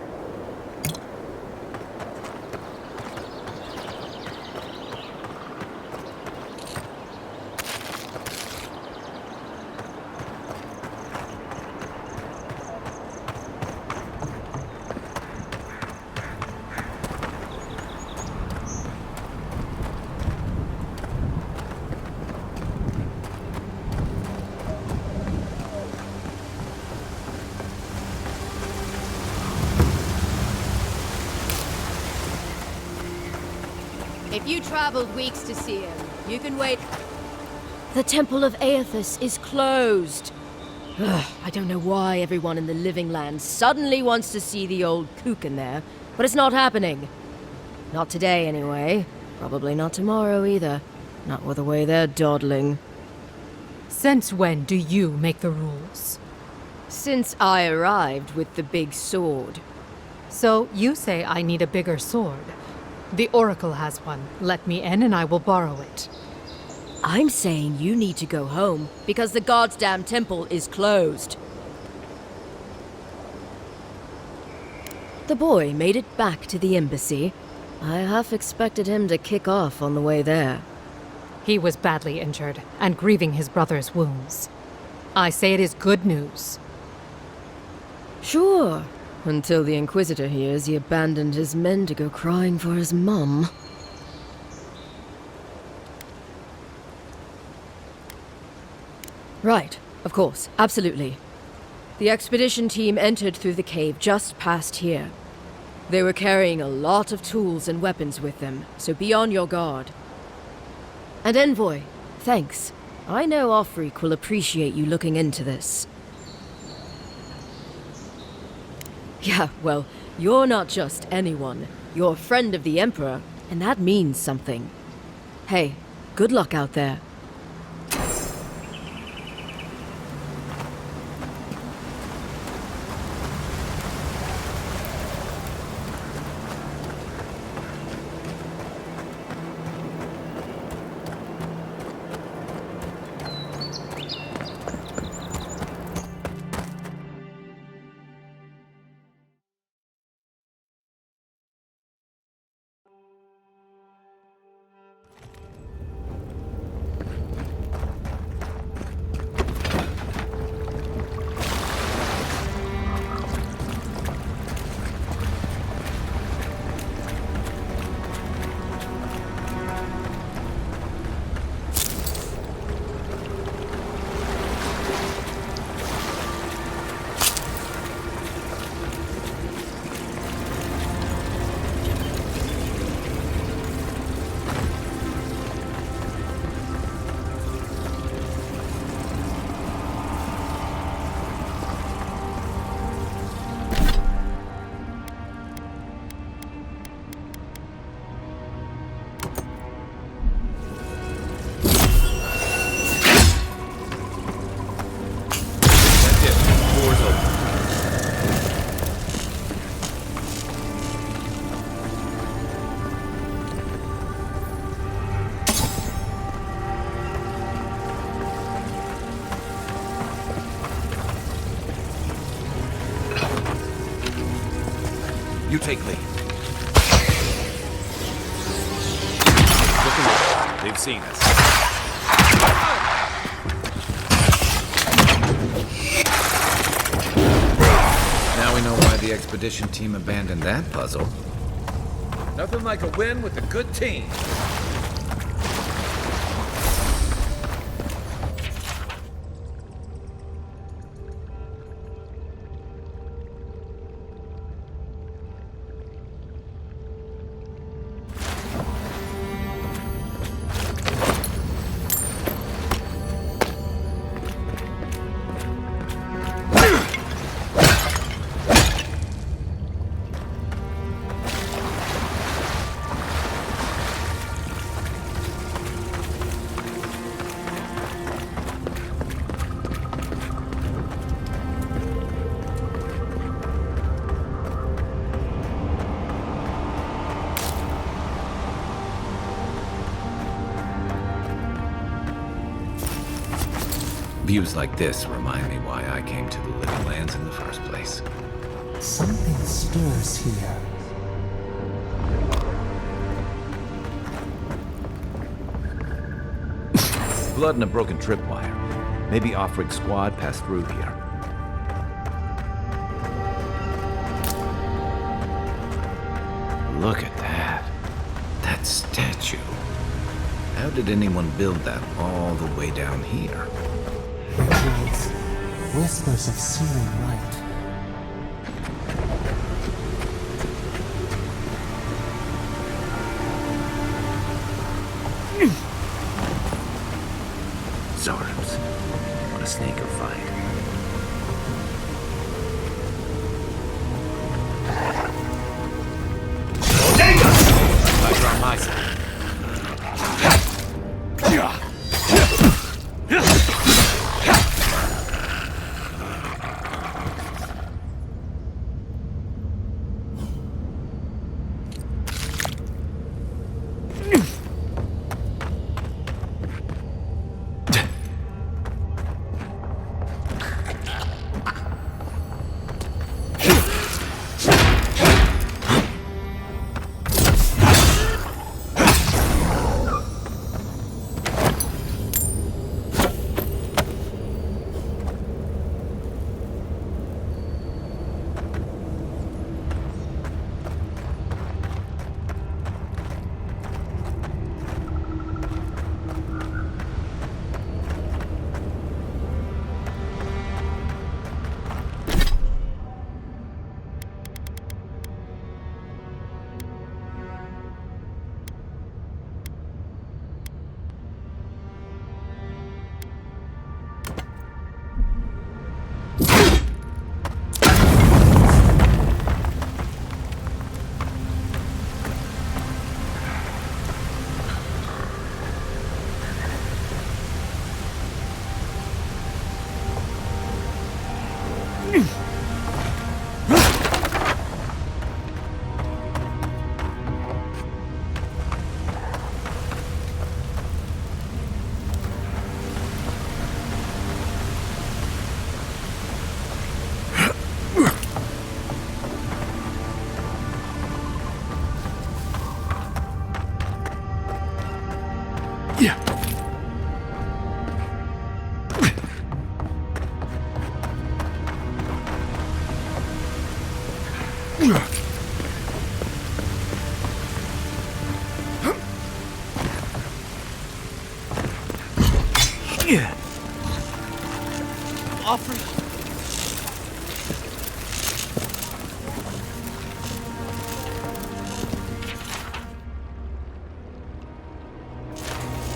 D: If you traveled weeks to see him, you can wait.
P: The Temple of Aethys is closed. Ugh, I don't know why everyone in the Living Land suddenly wants to see the old kook in there, but it's not happening. Not today, anyway. Probably not tomorrow, either. Not with the way they're dawdling.
Q: Since when do you make the rules?
P: Since I arrived with the big sword.
Q: So you say I need a bigger sword. The Oracle has one. Let me in and I will borrow it.
P: I'm saying you need to go home because the goddamn temple is closed. The boy made it back to the embassy. I half expected him to kick off on the way there.
Q: He was badly injured and grieving his brother's wounds. I say it is good news.
P: Sure. Until the Inquisitor hears he abandoned his men to go crying for his mum. Right, of course, absolutely. The expedition team entered through the cave just past here. They were carrying a lot of tools and weapons with them, so be on your guard. And Envoy, thanks. I know Offric will appreciate you looking into this. Yeah, well, you're not just anyone. You're a friend of the Emperor, and that means something. Hey, good luck out there.
A: You take lead. Look around. They've seen us. Now we know why the expedition team abandoned that puzzle.
B: Nothing like a win with a good team.
A: Views like this remind me why I came to the Little Lands in the first place.
E: Something stirs here.
A: Blood and a broken tripwire. Maybe Offrig squad passed through here. Look at that. That statue. How did anyone build that all the way down here?
E: It was whispers of searing light.
A: Zords. What a sneaker fight. Tiger on my side.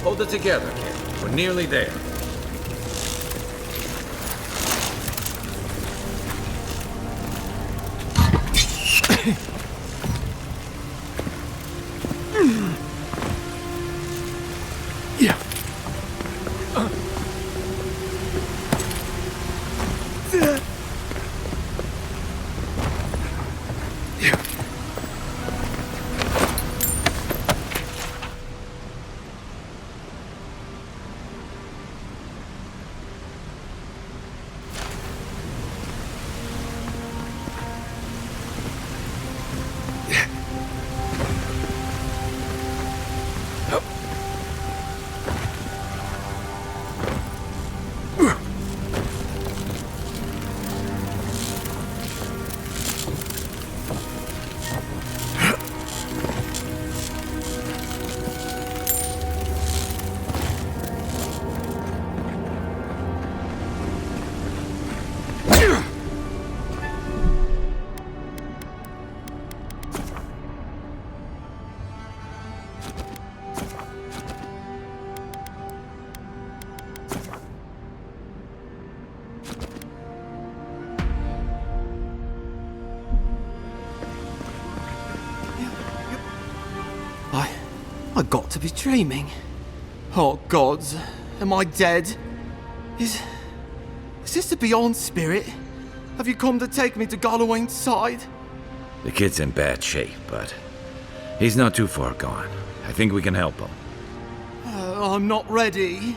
B: Hold it together, kid. We're nearly there.
C: I got to be dreaming. Oh gods, am I dead? Is this the Beyond Spirit? Have you come to take me to Gallowayne's side?
A: The kid's in bad shape, but he's not too far gone. I think we can help him.
C: I'm not ready.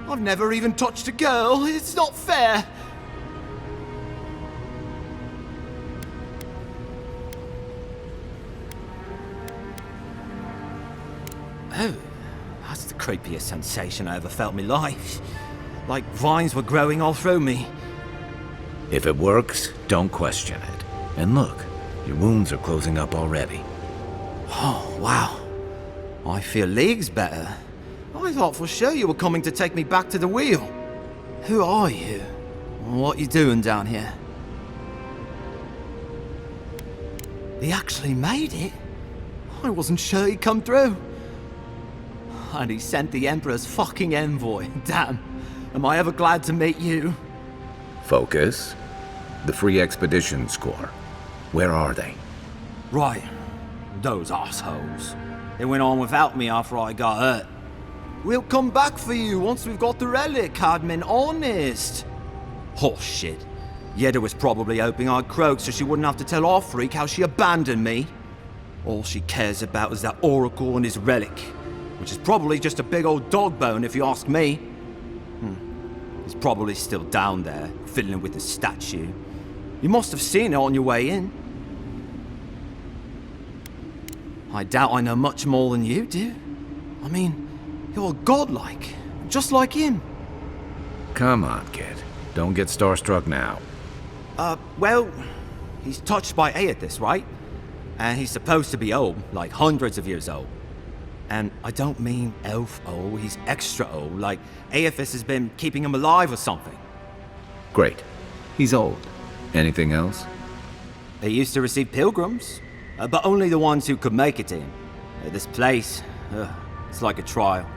C: I've never even touched a girl. It's not fair. Oh, that's the creepiest sensation I ever felt in my life. Like vines were growing all through me.
A: If it works, don't question it. And look, your wounds are closing up already.
C: Oh, wow. I feel leagues better. I thought for sure you were coming to take me back to the wheel. Who are you? What you doing down here? He actually made it? I wasn't sure he'd come through. And he sent the Emperor's fucking envoy. Damn. Am I ever glad to meet you?
A: Focus. The Free Expeditions Corps. Where are they?
C: Right. Those assholes. They went on without me after I got hurt. We'll come back for you once we've got the relic, Admin. Honest. Horse shit. Yeda was probably hoping I'd croak so she wouldn't have to tell our freak how she abandoned me. All she cares about is that Oracle and his relic, which is probably just a big old dog bone if you ask me. He's probably still down there, fiddling with the statue. You must have seen it on your way in. I doubt I know much more than you do. I mean, you're godlike, just like him.
A: Come on, kid. Don't get starstruck now.
C: Well, he's touched by Aethys, right? And he's supposed to be old, like hundreds of years old. And I don't mean elf old, he's extra old, like Aethys has been keeping him alive or something.
A: Great. He's old. Anything else?
C: He used to receive pilgrims, but only the ones who could make it to him. This place, it's like a trial.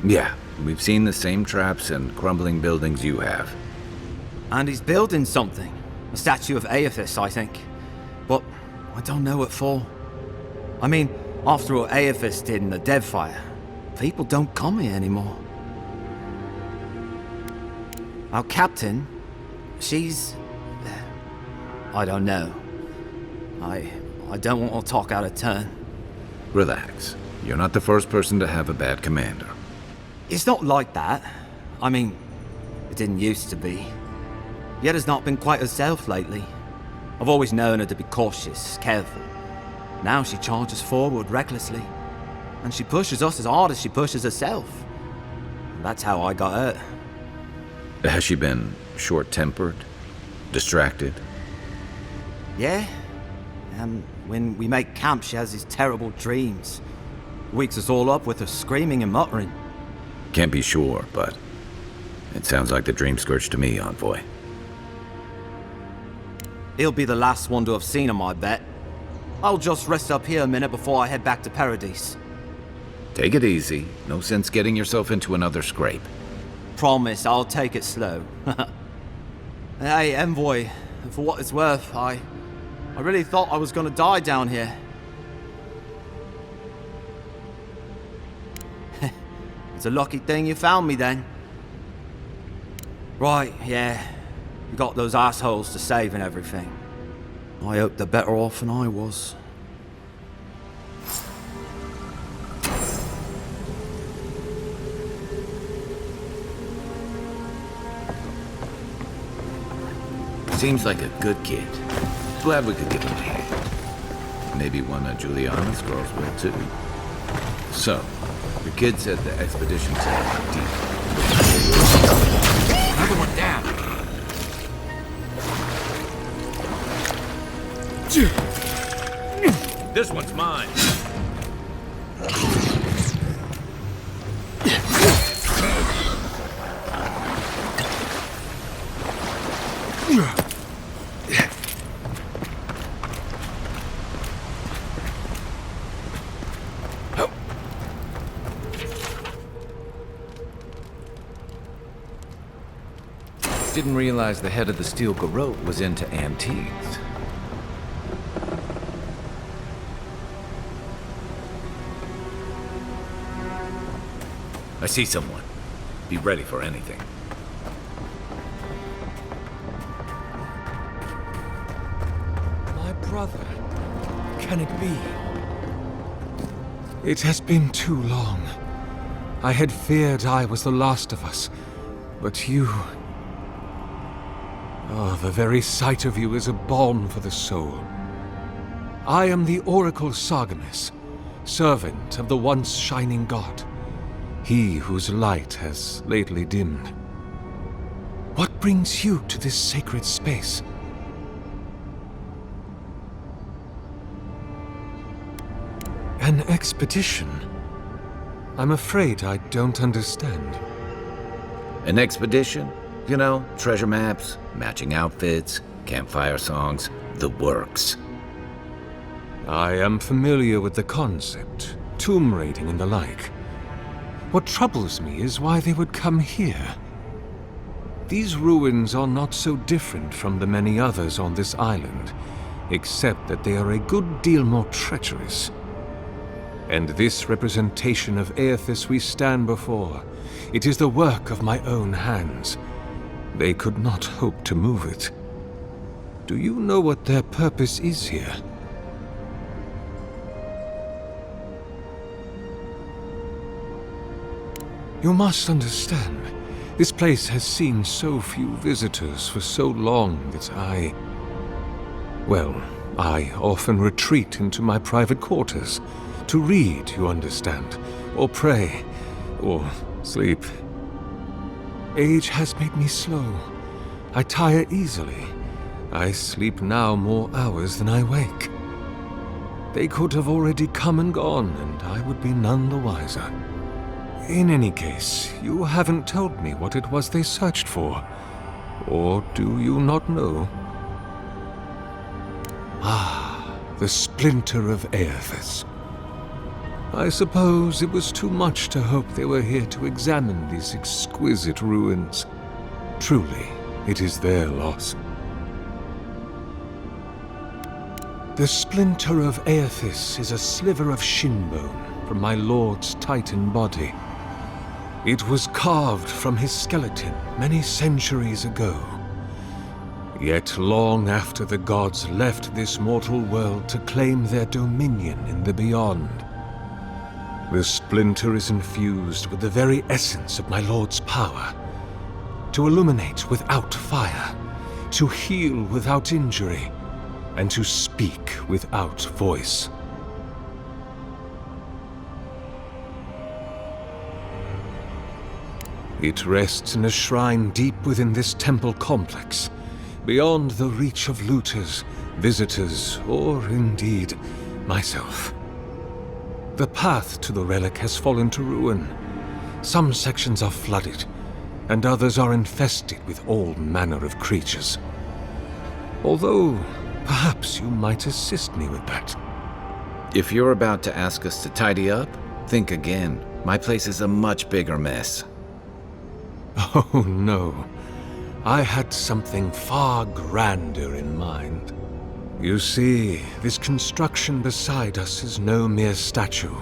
A: Yeah, we've seen the same traps and crumbling buildings you have.
C: And he's building something. A statue of Aethys, I think. But I don't know what for. I mean, after what Aethys did in the Deadfire, people don't come here anymore. Our captain, she's... I don't know. I don't want to talk out of turn.
A: Relax. You're not the first person to have a bad commander.
C: It's not like that. I mean, it didn't used to be. Yeda's not been quite herself lately. I've always known her to be cautious, careful. Now she charges forward recklessly. And she pushes us as hard as she pushes herself. And that's how I got hurt.
A: Has she been short-tempered? Distracted?
C: Yeah. When we make camp, she has these terrible dreams. Wakes us all up with her screaming and muttering.
A: Can't be sure, but it sounds like the dream scourge to me, Envoy.
C: He'll be the last one to have seen him, I bet. I'll just rest up here a minute before I head back to Paradise.
A: Take it easy. No sense getting yourself into another scrape.
C: Promise, I'll take it slow. Hey, Envoy, for what it's worth, I really thought I was gonna die down here. It's a lucky thing you found me then. Right, yeah. You got those assholes to save and everything. I hope they're better off than I was.
A: Seems like a good kid. Glad we could give him a hand. Maybe one of Juliana's girls will too. So, your kid said the expedition took deep.
B: Another one down. This one's mine.
A: Didn't realize the head of the steel garrote was into antiques. I see someone. Be ready for anything.
J: My brother. Can it be? It has been too long. I had feared I was the last of us, but you... Oh, the very sight of you is a balm for the soul. I am the Oracle Sargemus, servant of the once shining god, he whose light has lately dimmed. What brings you to this sacred space? An expedition? I'm afraid I don't understand.
A: An expedition? You know, treasure maps, matching outfits, campfire songs, the works.
J: I am familiar with the concept, tomb raiding and the like. What troubles me is why they would come here. These ruins are not so different from the many others on this island, except that they are a good deal more treacherous. And this representation of Aethys we stand before, it is the work of my own hands. They could not hope to move it. Do you know what their purpose is here? You must understand, this place has seen so few visitors for so long that I often retreat into my private quarters. To read, you understand, or pray, or sleep. Age has made me slow. I tire easily. I sleep now more hours than I wake. They could have already come and gone, and I would be none the wiser. In any case, you haven't told me what it was they searched for. Or do you not know? Ah, the splinter of Aethys. I suppose it was too much to hope they were here to examine these exquisite ruins. Truly, it is their loss. The splinter of Aethys is a sliver of shinbone from my lord's titan body. It was carved from his skeleton many centuries ago. Yet long after the gods left this mortal world to claim their dominion in the beyond, the splinter is infused with the very essence of my lord's power. To illuminate without fire, to heal without injury, and to speak without voice. It rests in a shrine deep within this temple complex, beyond the reach of looters, visitors, or indeed, myself. The path to the relic has fallen to ruin. Some sections are flooded, and others are infested with all manner of creatures. Although, perhaps you might assist me with that.
A: If you're about to ask us to tidy up, think again. My place is a much bigger mess.
J: Oh no. I had something far grander in mind. You see, this construction beside us is no mere statue,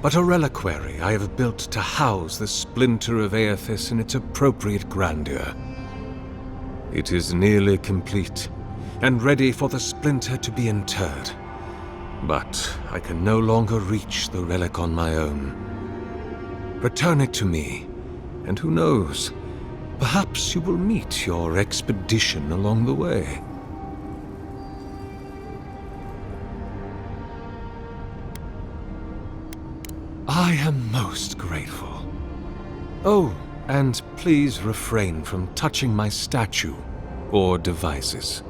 J: but a reliquary I have built to house the splinter of Aethys in its appropriate grandeur. It is nearly complete, and ready for the splinter to be interred. But I can no longer reach the relic on my own. Return it to me, and who knows, perhaps you will meet your expedition along the way. I am most grateful. Oh, and please refrain from touching my statue or devices.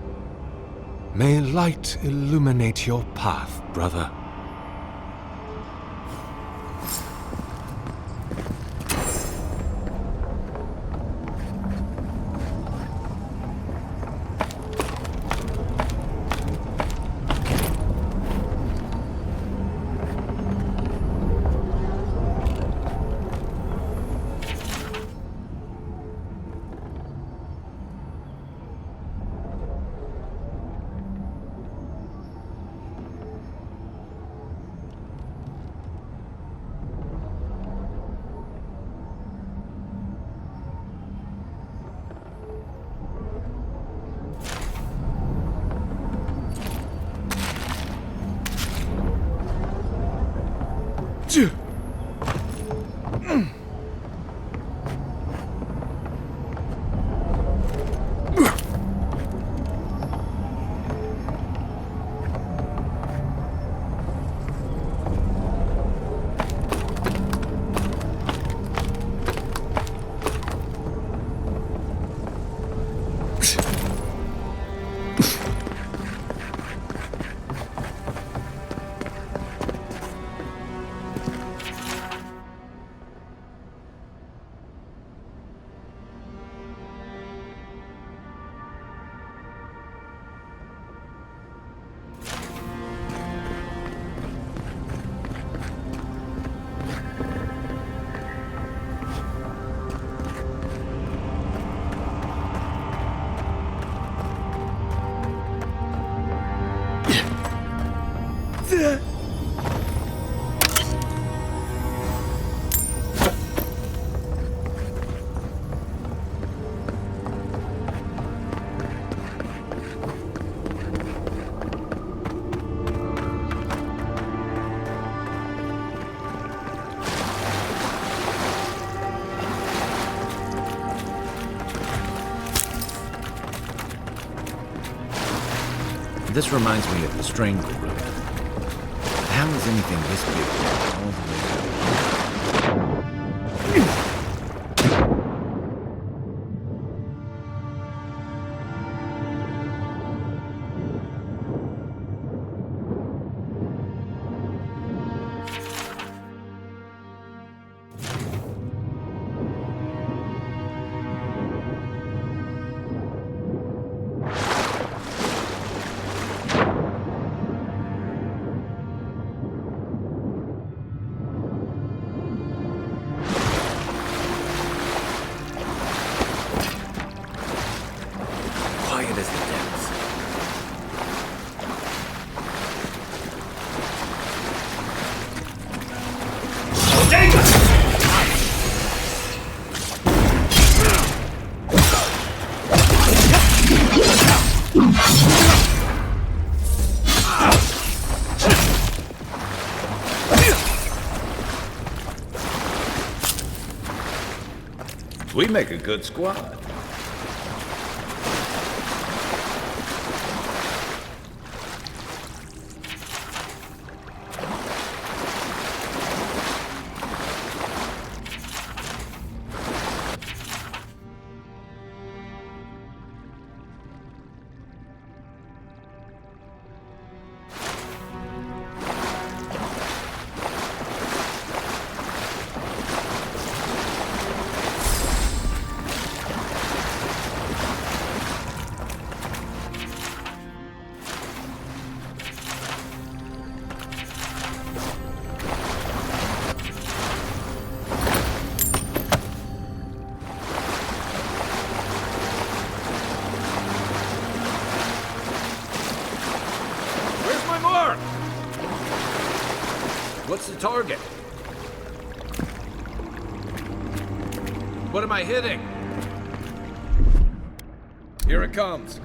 J: May light illuminate your path, brother.
A: This reminds me of the Strangle Room. How is anything this big all the way down? We make a good squad. What's the target? What am I hitting? Here it comes.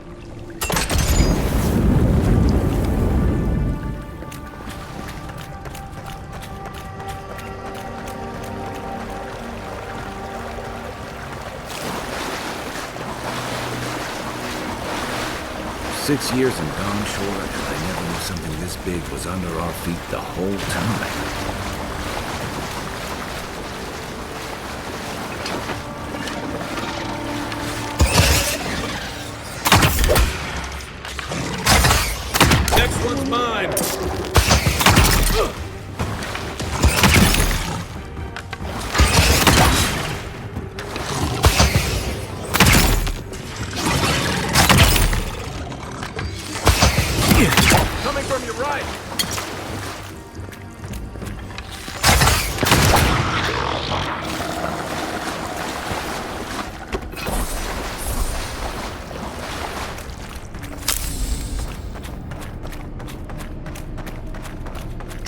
A: 6 years in Dawn Shore, and I never knew something this big was under our feet the whole time.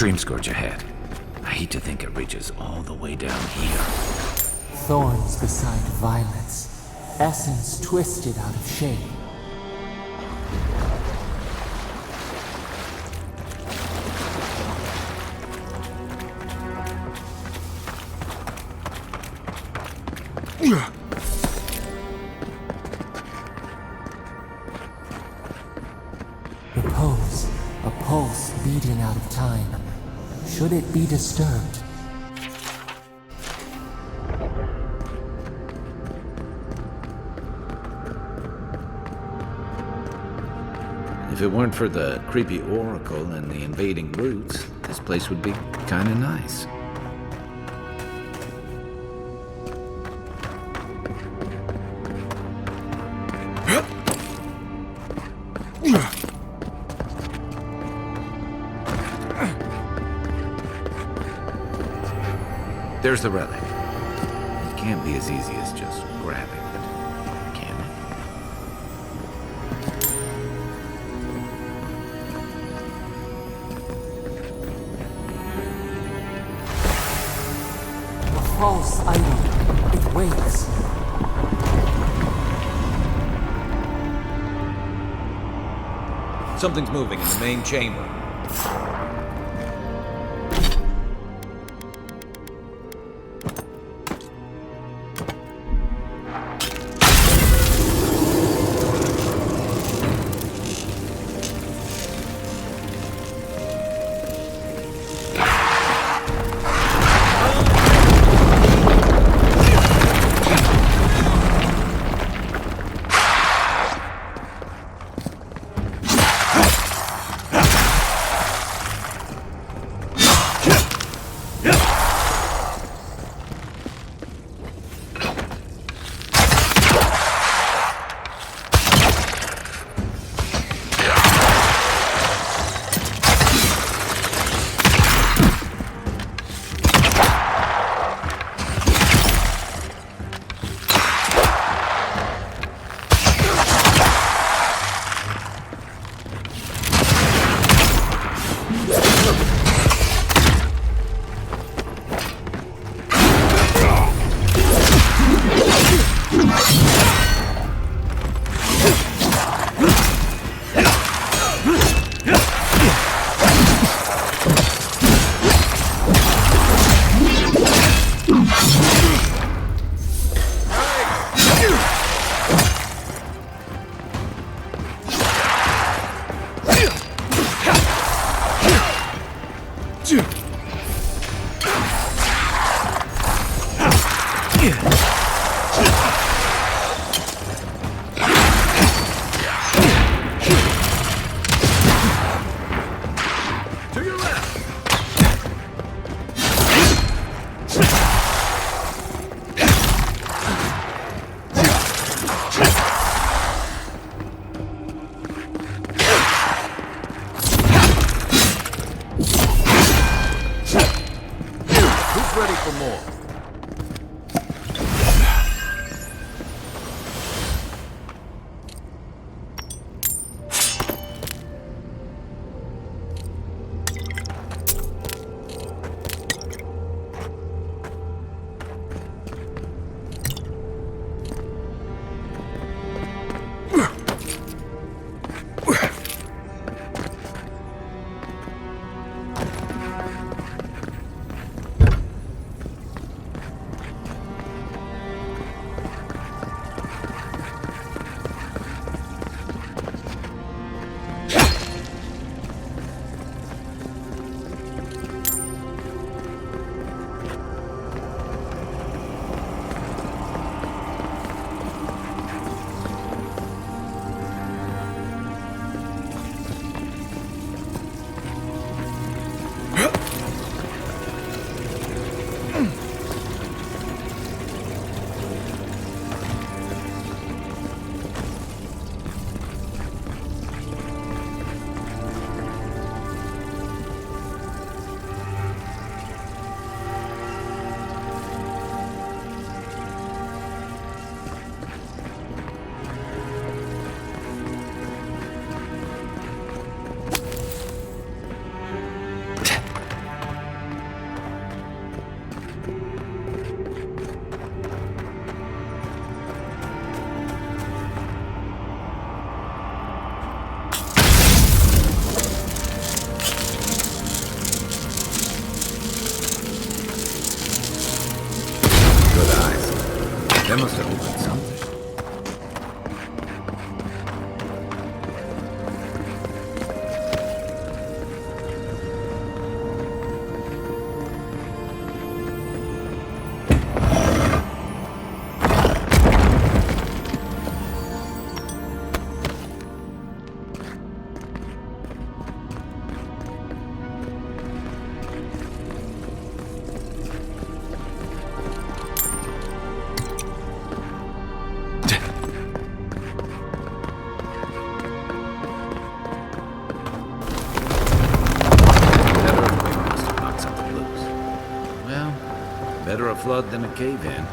A: Dreamscourge ahead. I hate to think it reaches all the way down here.
E: Thorns beside violets, essence twisted out of shape. Repose, a pulse beating out of time. Should it be disturbed?
A: If it weren't for the creepy oracle and the invading roots, this place would be kinda nice. There's the relic. It can't be as easy as just grabbing it, can it?
E: A false item. It waits.
A: Something's moving in the main chamber. That must have opened something. Better a flood than a cave-in.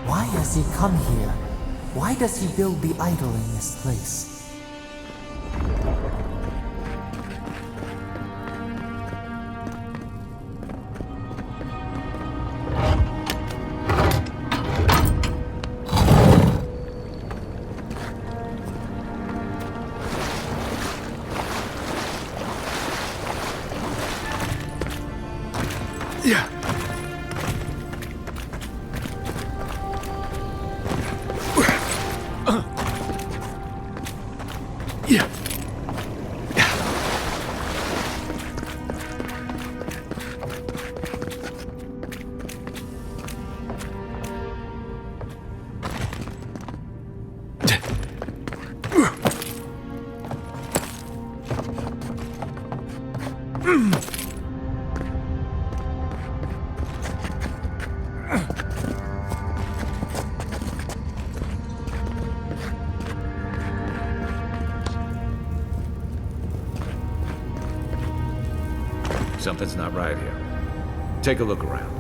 E: Why has he come here? Why does he build the idol in this place?
J: Yeah.
A: Something's not right here. Take a look around.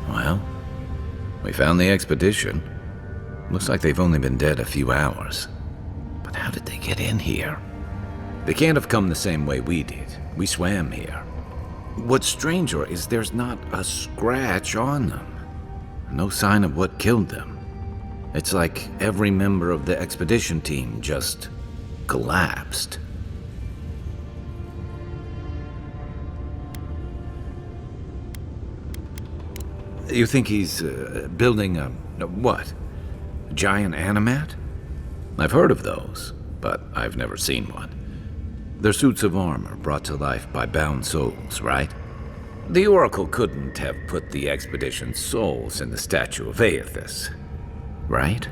A: Well, we found the expedition. Looks like they've only been dead a few hours. But how did they get in here? They can't have come the same way we did. We swam here. What's stranger is there's not a scratch on them. No sign of what killed them. It's like every member of the expedition team just collapsed. You think he's building a what? A giant animat? I've heard of those, but I've never seen one. They're suits of armor brought to life by bound souls, right? The Oracle couldn't have put the expedition's souls in the statue of Aethys, right?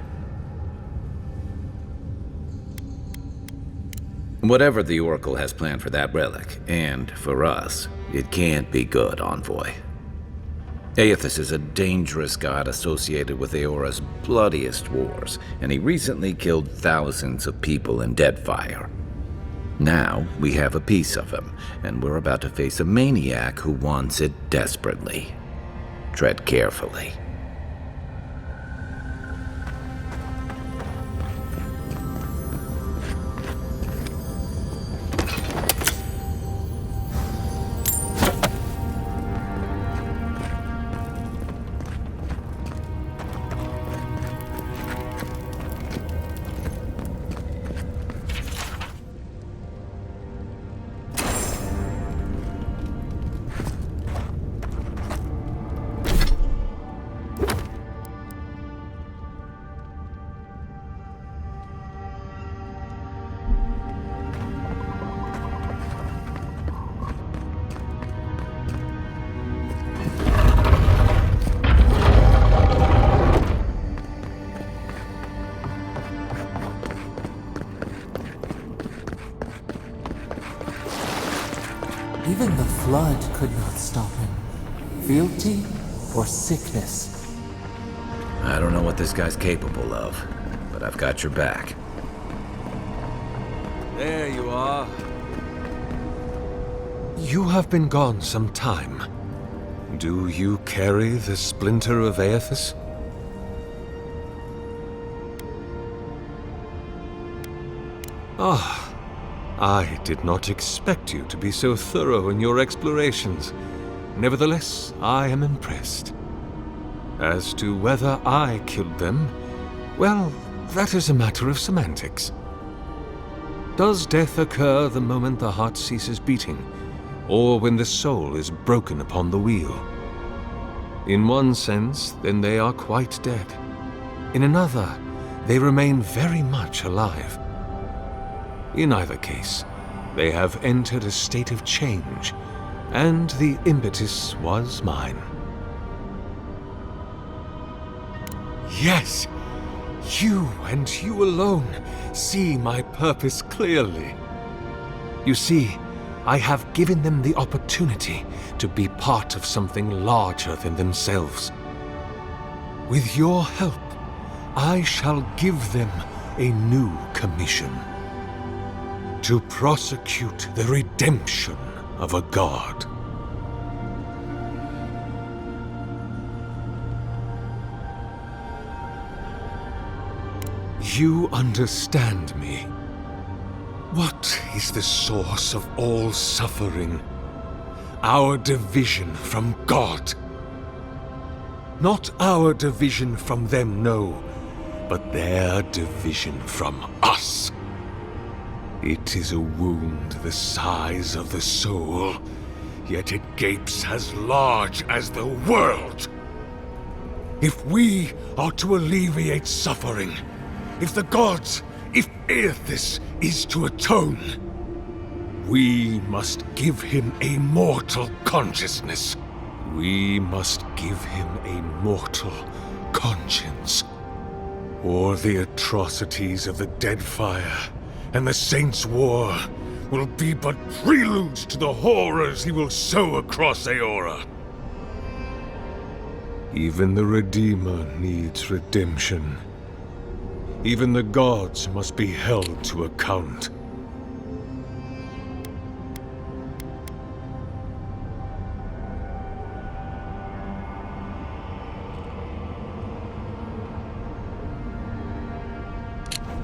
A: Whatever the Oracle has planned for that relic, and for us, it can't be good, Envoy. Aethys is a dangerous god associated with Eora's bloodiest wars, and he recently killed thousands of people in Deadfire. Now, we have a piece of him, and we're about to face a maniac who wants it desperately. Tread carefully.
E: Even the flood could not stop him. Fealty or sickness.
A: I don't know what this guy's capable of, but I've got your back.
J: There you are. You have been gone some time. Do you carry the splinter of Aethys? Ah, I did not expect you to be so thorough in your explorations. Nevertheless, I am impressed. As to whether I killed them, well, that is a matter of semantics. Does death occur the moment the heart ceases beating, or when the soul is broken upon the wheel? In one sense, then they are quite dead. In another, they remain very much alive. In either case, they have entered a state of change, and the impetus was mine. Yes! You and you alone see my purpose clearly. You see, I have given them the opportunity to be part of something larger than themselves. With your help, I shall give them a new commission. To prosecute the redemption of a god. You understand me. What is the source of all suffering? Our division from God. Not our division from them, no, but their division from us. It is a wound the size of the soul, yet it gapes as large as the world. If we are to alleviate suffering, if the gods, if Aethys is to atone, we must give him a mortal consciousness. We must give him a mortal conscience. Or the atrocities of the Deadfire and the Saints' War will be but preludes to the horrors he will sow across Aora. Even the Redeemer needs redemption. Even the gods must be held to account.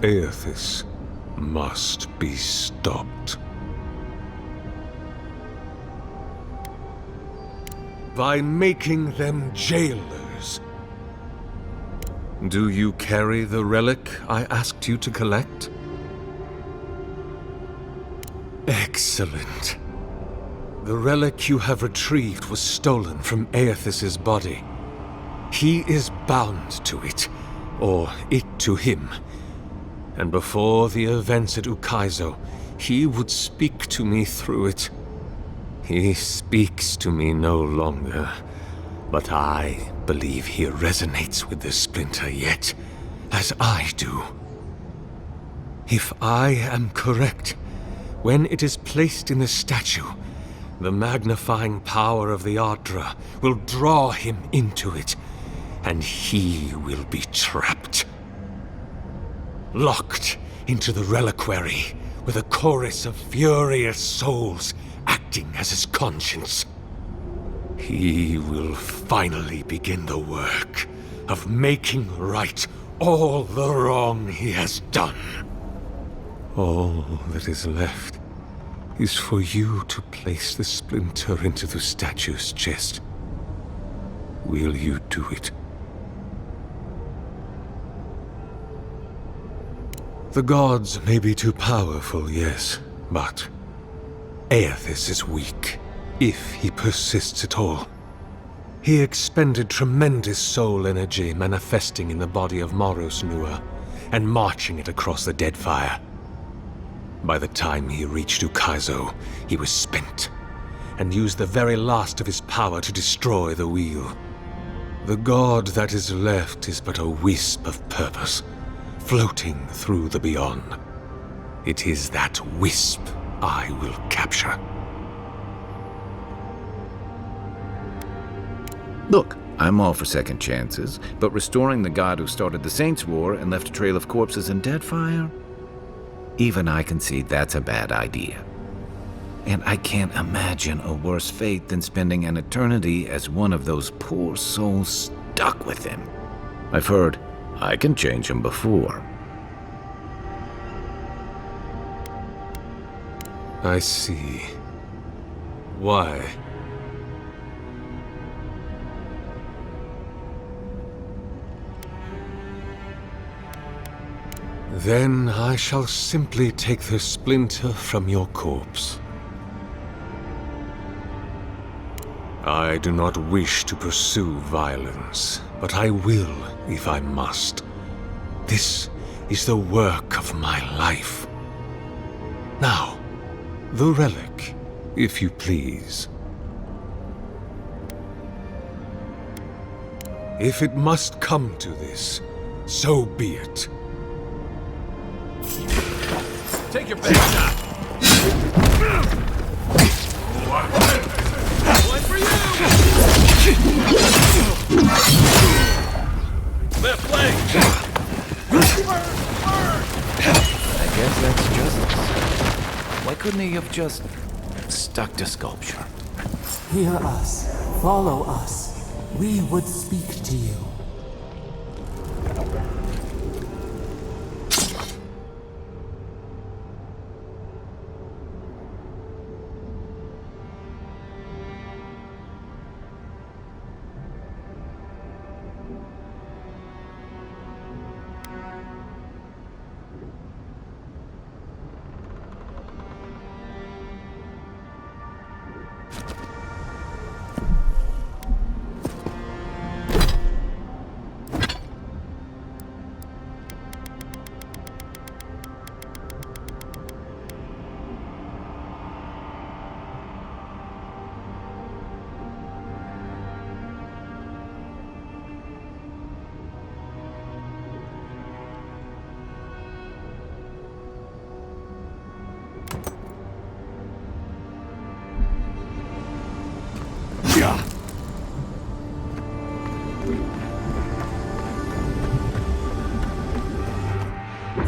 J: Aethys must be stopped. By making them jailers. Do you carry the relic I asked you to collect? Excellent. The relic you have retrieved was stolen from Aethys' body. He is bound to it, or it to him. And before the events at Ukaizo, he would speak to me through it. He speaks to me no longer, but I believe he resonates with the splinter yet, as I do. If I am correct, when it is placed in the statue, the magnifying power of the Ardra will draw him into it, and he will be trapped. Locked into the reliquary with a chorus of furious souls acting as his conscience. He will finally begin the work of making right all the wrong he has done. All that is left is for you to place the splinter into the statue's chest. Will you do it? The gods may be too powerful, yes, but Aethys is weak, if he persists at all. He expended tremendous soul energy manifesting in the body of Moros Nua and marching it across the Deadfire. By the time he reached Ukaizo, he was spent, and used the very last of his power to destroy the wheel. The god that is left is but a wisp of purpose, floating through the beyond. It is that wisp I will capture.
A: Look, I'm all for second chances, but restoring the god who started the Saints' War and left a trail of corpses and Deadfire? Even I can see that's a bad idea. And I can't imagine a worse fate than spending an eternity as one of those poor souls stuck with him. I've heard I can change him before.
J: I see. Why? Then I shall simply take the splinter from your corpse. I do not wish to pursue violence, but I will if I must. This is the work of my life. Now, the relic, if you please. If it must come to this, so be it.
B: Take your bait. One for you! Left leg!
A: I guess that's justice. Why couldn't he have just stuck to sculpture?
E: Hear us. Follow us. We would speak to you.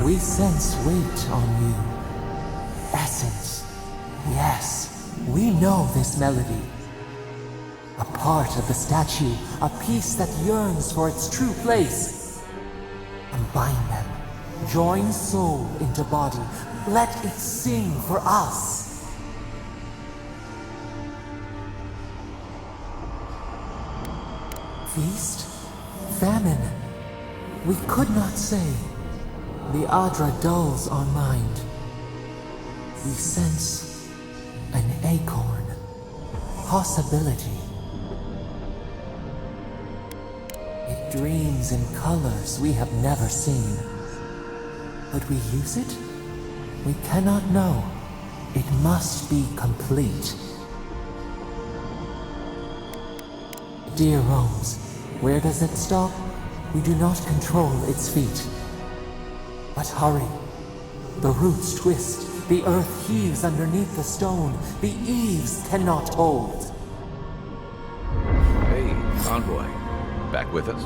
E: We sense weight on you. Essence. Yes, we know this melody. A part of the statue, a piece that yearns for its true place. Combine them. Join soul into body. Let it sing for us. Feast? Famine? We could not say. The Adra dulls our mind. We sense an acorn. Possibility. It dreams in colors we have never seen. But we use it? We cannot know. It must be complete. Dear Romes, where does it stop? We do not control its feet. But hurry. The roots twist. The earth heaves underneath the stone. The eaves cannot hold.
A: Hey, Envoy. Back with us?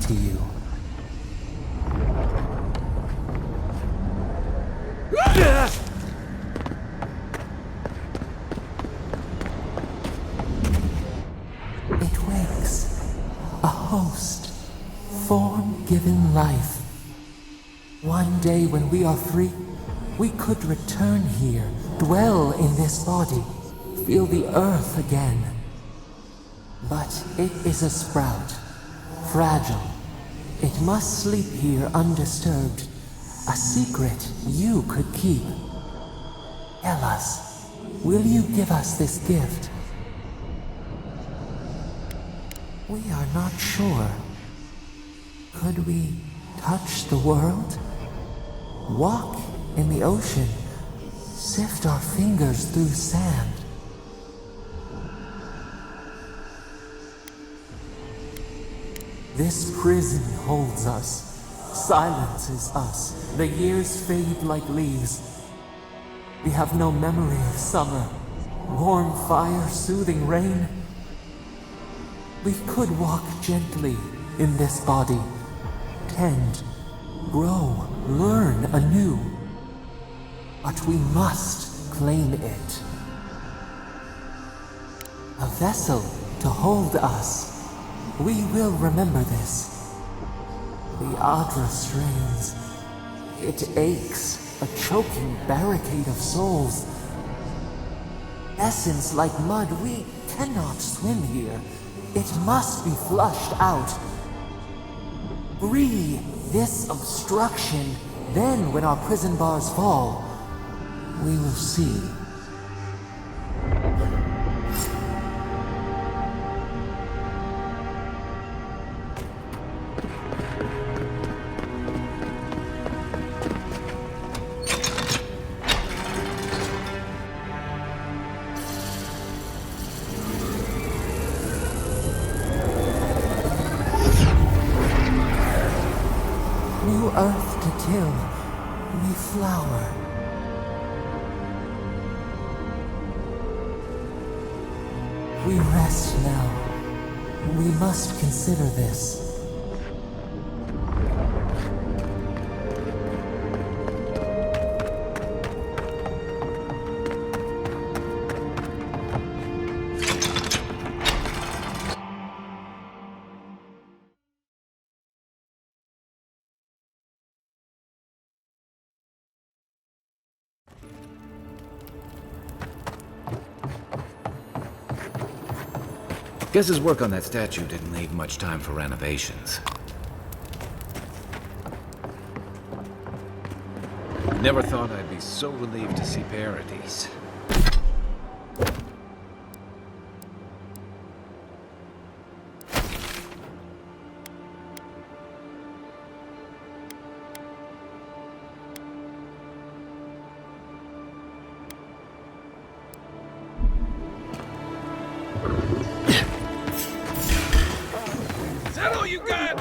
E: To you. It wakes. A host. Form-given life. One day when we are free, we could return here, dwell in this body, feel the earth again. But it is a sprout. Fragile. It must sleep here undisturbed. A secret you could keep. Tell us, will you give us this gift? We are not sure. Could we touch the world? Walk in the ocean? Sift our fingers through sand? This prison holds us, silences us. The years fade like leaves. We have no memory of summer, warm fire, soothing rain. We could walk gently in this body, tend, grow, learn anew. But we must claim it. A vessel to hold us. We will remember this. The Adra strains. It aches, a choking barricade of souls. Essence like mud, we cannot swim here. It must be flushed out. Free this obstruction, then when our prison bars fall, we will see. New earth to till, we flower. We rest now. We must consider this.
A: Guess his work on that statue didn't leave much time for renovations. Never thought I'd be so relieved to see Paradise.
B: Is that all you got?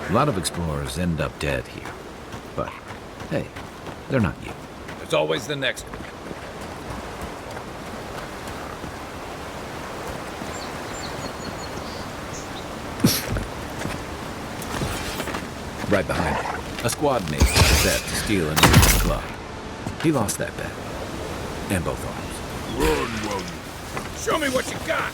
A: A lot of explorers end up dead here. But, hey, they're not you.
B: There's always the next one.
A: Right behind him. A squad mate set to steal an Indian club. He lost that bet. And both arms.
B: Run, run. Show me what you got.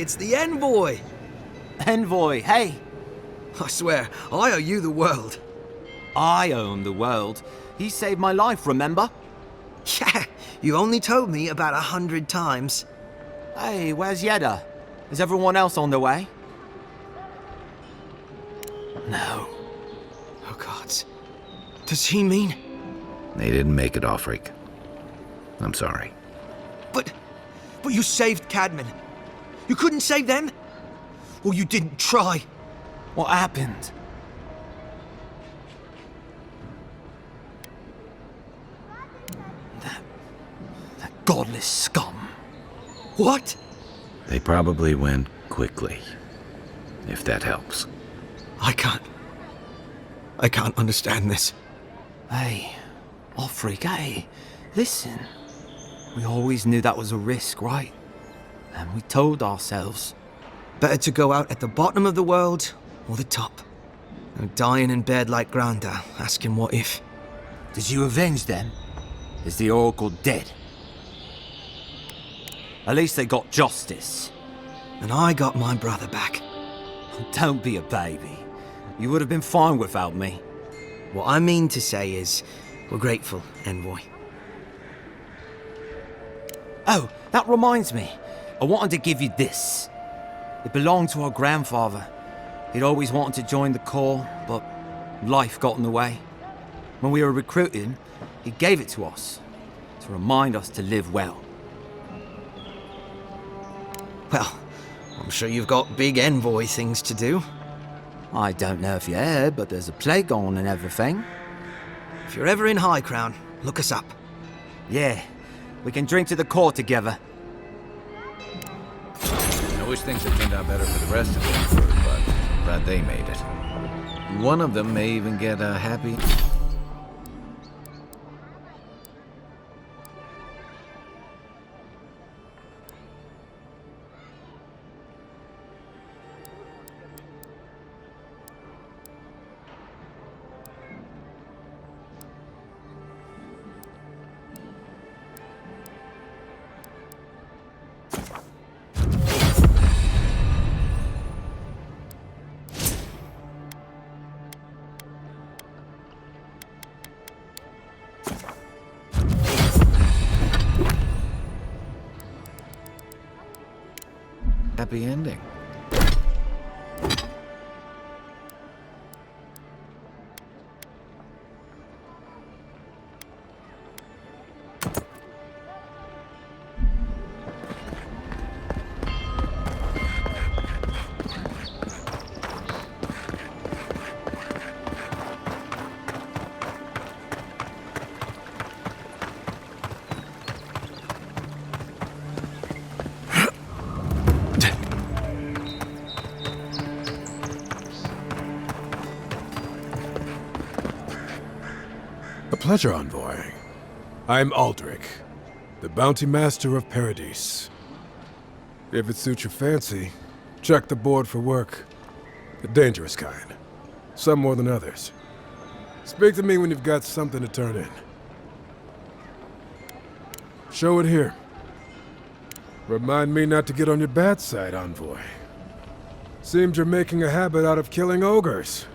K: it's the envoy!
C: Envoy, hey!
K: I swear, I owe you the world.
C: I own the world. He saved my life, remember?
K: Yeah, you only told me about 100 times.
C: Hey, where's Yeda? Is everyone else on their way?
K: No. Oh, gods. Does he mean...
A: They didn't make it, Offreak. I'm sorry.
K: But you saved Cadman. You couldn't save them? Or you didn't try?
C: What happened? That godless scum.
K: What?
A: They probably went quickly, if that helps.
K: I can't understand this.
C: Hey, Offreak, hey, listen. We always knew that was a risk, right? And we told ourselves.
K: Better to go out at the bottom of the world or the top. No dying in bed like Granda, asking what if.
C: Did you avenge them? Is the Oracle dead? At least they got justice.
K: And I got my brother back.
C: Don't be a baby. You would have been fine without me.
K: What I mean to say is, we're grateful, Envoy.
C: Oh, that reminds me. I wanted to give you this. It belonged to our grandfather. He'd always wanted to join the Corps, but life got in the way. When we were recruiting, he gave it to us, to remind us to live well.
K: Well, I'm sure you've got big Envoy things to do.
C: I don't know if you heard, but there's a plague on and everything.
K: If you're ever in High Crown, look us up.
C: Yeah, we can drink to the Corps together.
A: I wish things had turned out better for the rest of them, but glad they made it. One of them may even get a happy... happy ending.
O: A pleasure, Envoy. I'm Aldrich, the Bounty Master of Paradise. If it suits your fancy, check the board for work. The dangerous kind. Some more than others. Speak to me when you've got something to turn in. Show it here. Remind me not to get on your bad side, Envoy. Seems you're making a habit out of killing ogres.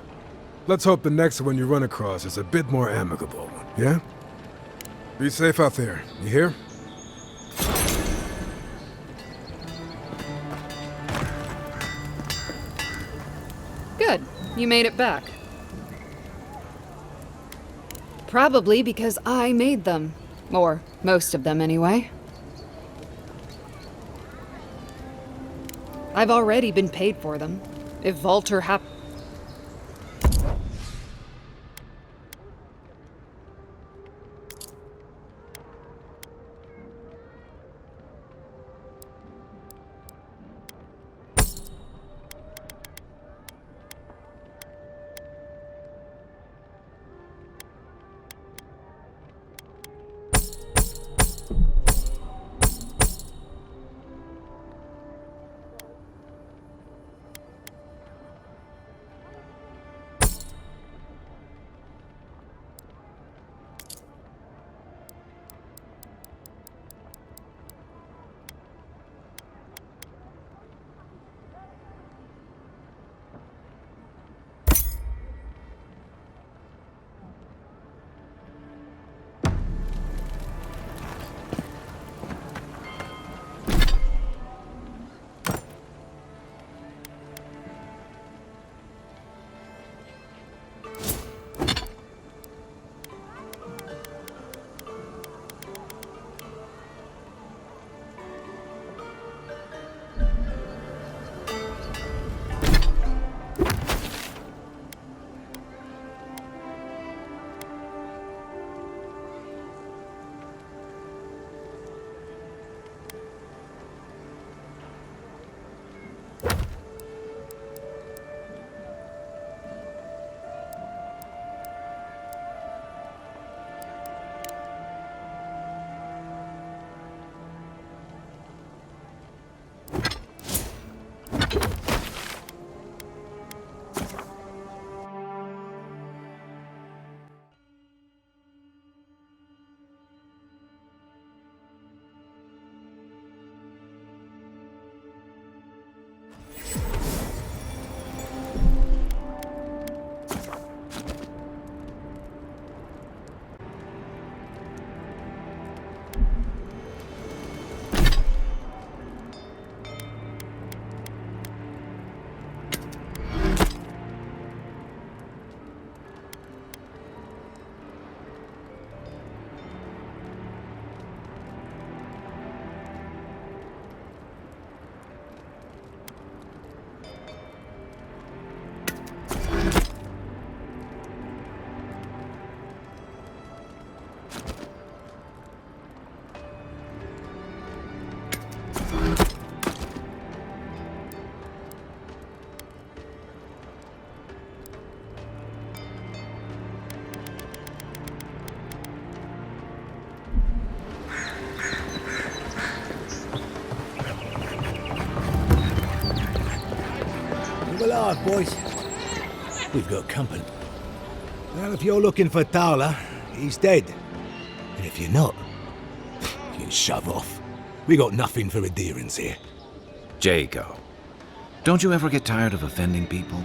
O: Let's hope the next one you run across is a bit more amicable, yeah? Be safe out there, you hear?
F: Good. You made it back. Probably because I made them. Or most of them, anyway. I've already been paid for them. If Valter
M: alive, boys. We've got company. Well, if you're looking for Tala, he's dead. And if you're not, you can shove off. We got nothing for adherence here.
A: Jago, don't you ever get tired of offending people?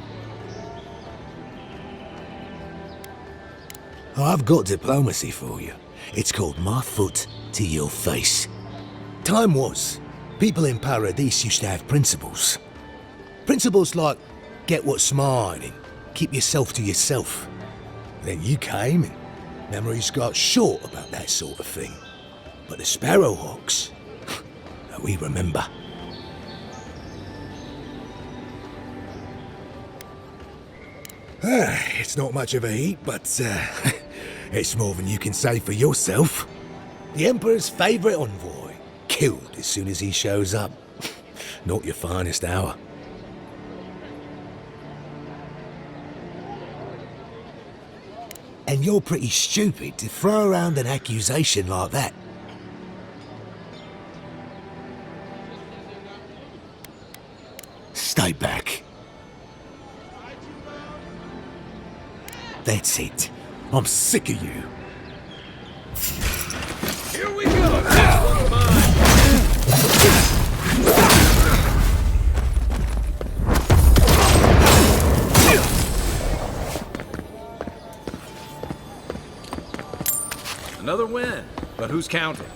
M: I've got diplomacy for you. It's called my foot to your face. Time was, people in Paradis used to have principles. Principles like, get what's mine and keep yourself to yourself. Then you came and memories got short about that sort of thing. But the Sparrowhawks, we remember. It's not much of a heat, but it's more than you can say for yourself. The Emperor's favourite envoy, killed as soon as he shows up. Not your finest hour. And you're pretty stupid to throw around an accusation like that. Stay back. That's it. I'm sick of you.
B: Here we go! This one's mine! Another win, but who's counting?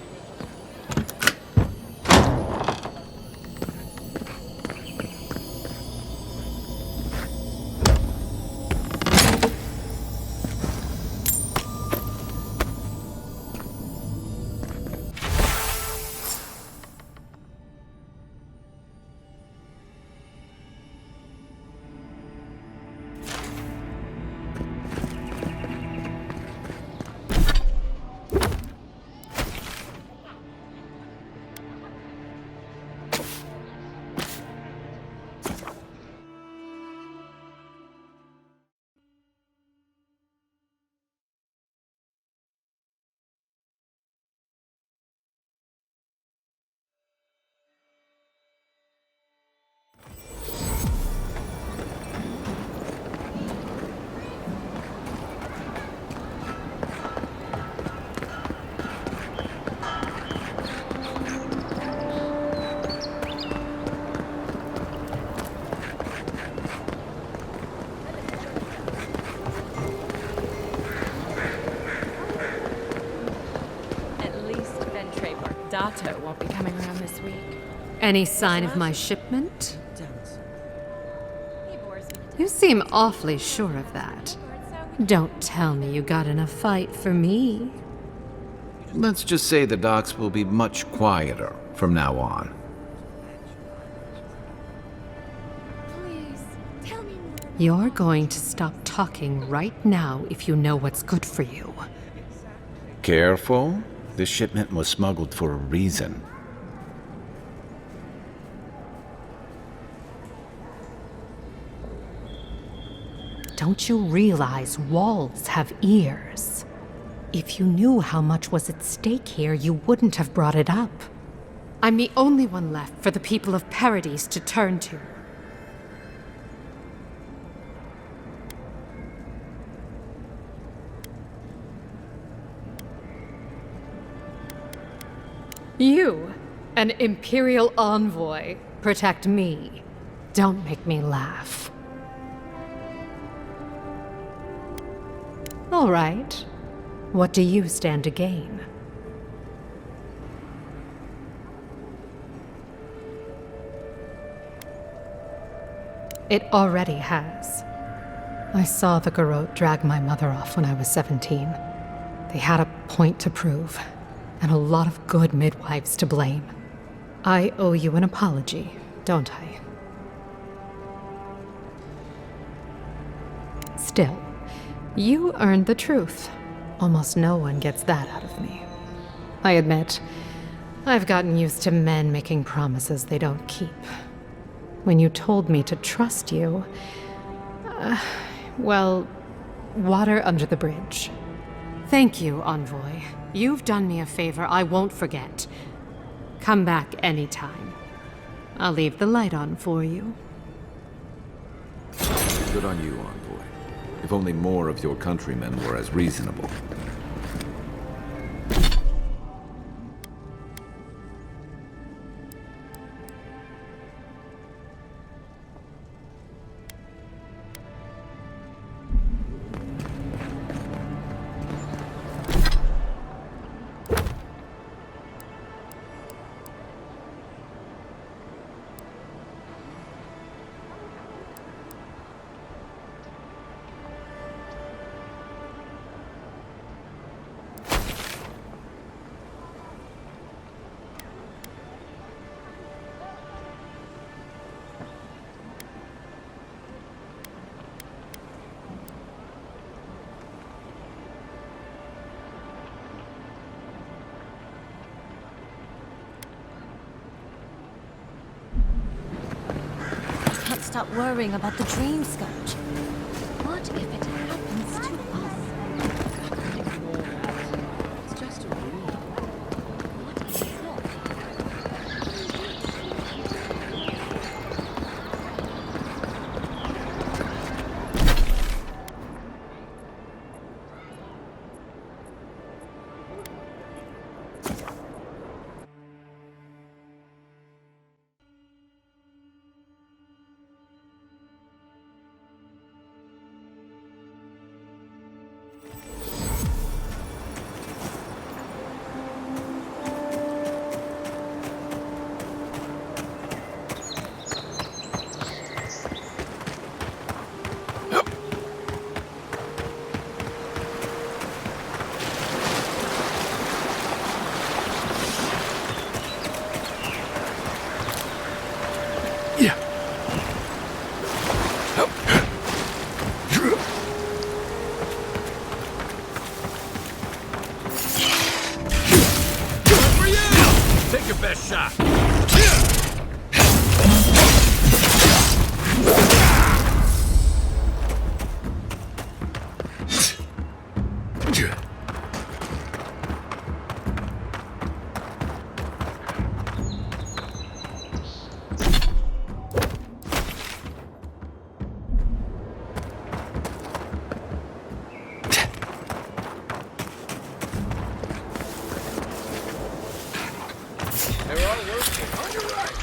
Q: Dato won't be coming around this week. Any sign of my shipment? You seem awfully sure of that. Don't tell me you got in a fight for me.
A: Let's just say the docks will be much quieter from now on.
Q: You're going to stop talking right now if you know what's good for you.
A: Careful. This shipment was smuggled for a reason.
Q: Don't you realize walls have ears? If you knew how much was at stake here, you wouldn't have brought it up. I'm the only one left for the people of Paradis to turn to. You, an Imperial envoy, protect me. Don't make me laugh. All right. What do you stand to gain? It already has. I saw the Garrote drag my mother off when I was 17. They had a point to prove, and a lot of good midwives to blame. I owe you an apology, don't I? Still, you earned the truth. Almost no one gets that out of me. I admit, I've gotten used to men making promises they don't keep. When you told me to trust you, well, water under the bridge. Thank you, Envoy. You've done me a favor I won't forget. Come back anytime. I'll leave the light on for you.
A: Good on you, Envoy. If only more of your countrymen were as reasonable.
L: Stop worrying about the dream scourge. What if it happens to us?
G: It's just a dream.
L: What if it's not?
B: Take your best shot. They're all working on your right.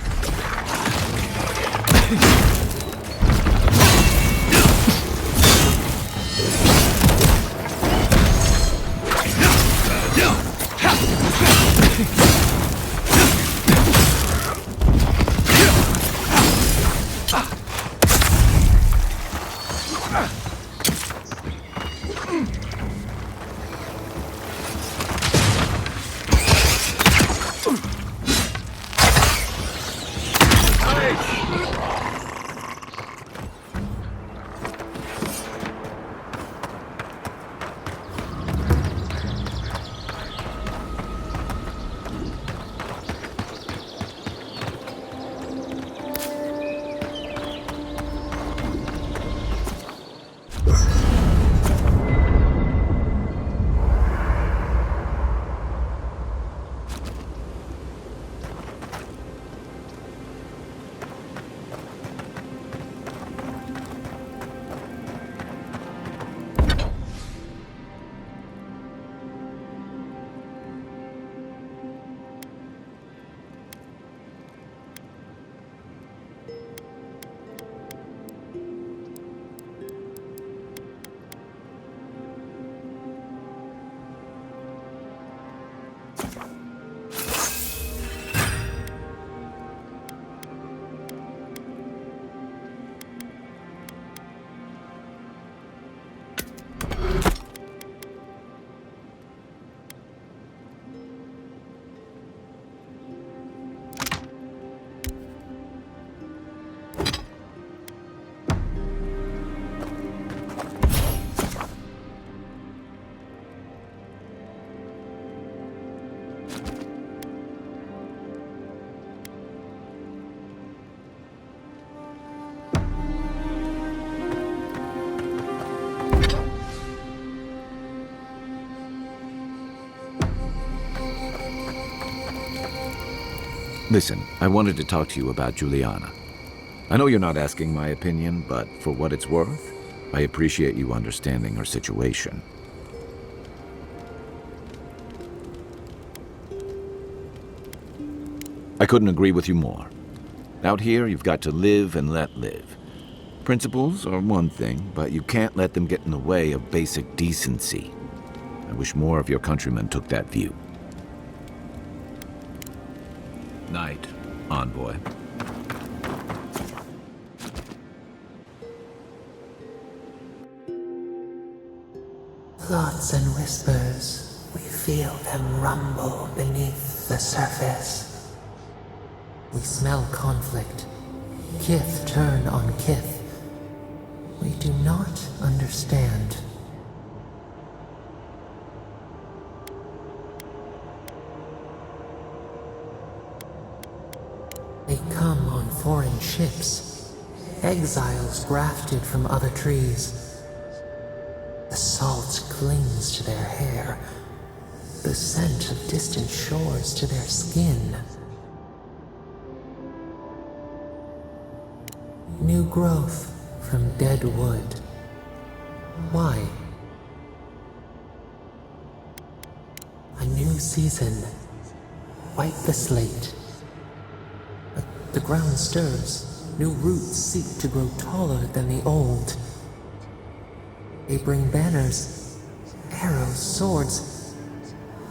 A: Listen, I wanted to talk to you about Juliana. I know you're not asking my opinion, but for what it's worth, I appreciate you understanding our situation. I couldn't agree with you more. Out here, you've got to live and let live. Principles are one thing, but you can't let them get in the way of basic decency. I wish more of your countrymen took that view. Night, Envoy.
E: Thoughts and whispers, we feel them rumble beneath the surface. We smell conflict. Kith turn on kith. We do not understand. They come on foreign ships, exiles grafted from other trees. The salt clings to their hair, the scent of distant shores to their skin. New growth from dead wood. Why? A new season. Wipe the slate. The ground stirs. New roots seek to grow taller than the old. They bring banners, arrows, swords.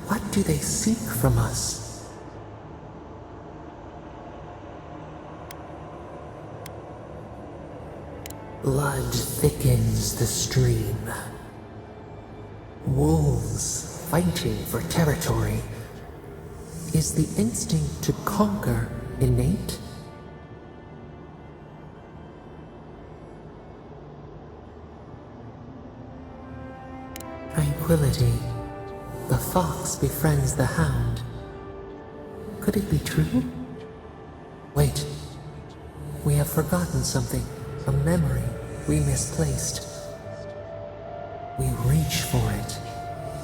E: What do they seek from us? Blood thickens the stream. Wolves fighting for territory. Is the instinct to conquer innate? Tranquility. The fox befriends the hound. Could it be true? Wait. We have forgotten something. A memory we misplaced. We reach for it.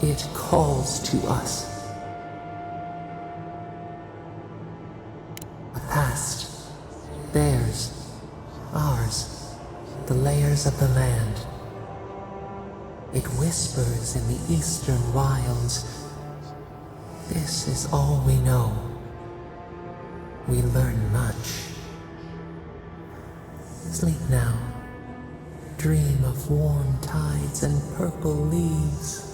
E: It calls to us. A past. Theirs. Ours. The layers of the land. It whispers in the eastern wilds. This is all we know. We learn much. Sleep now. Dream of warm tides and purple leaves.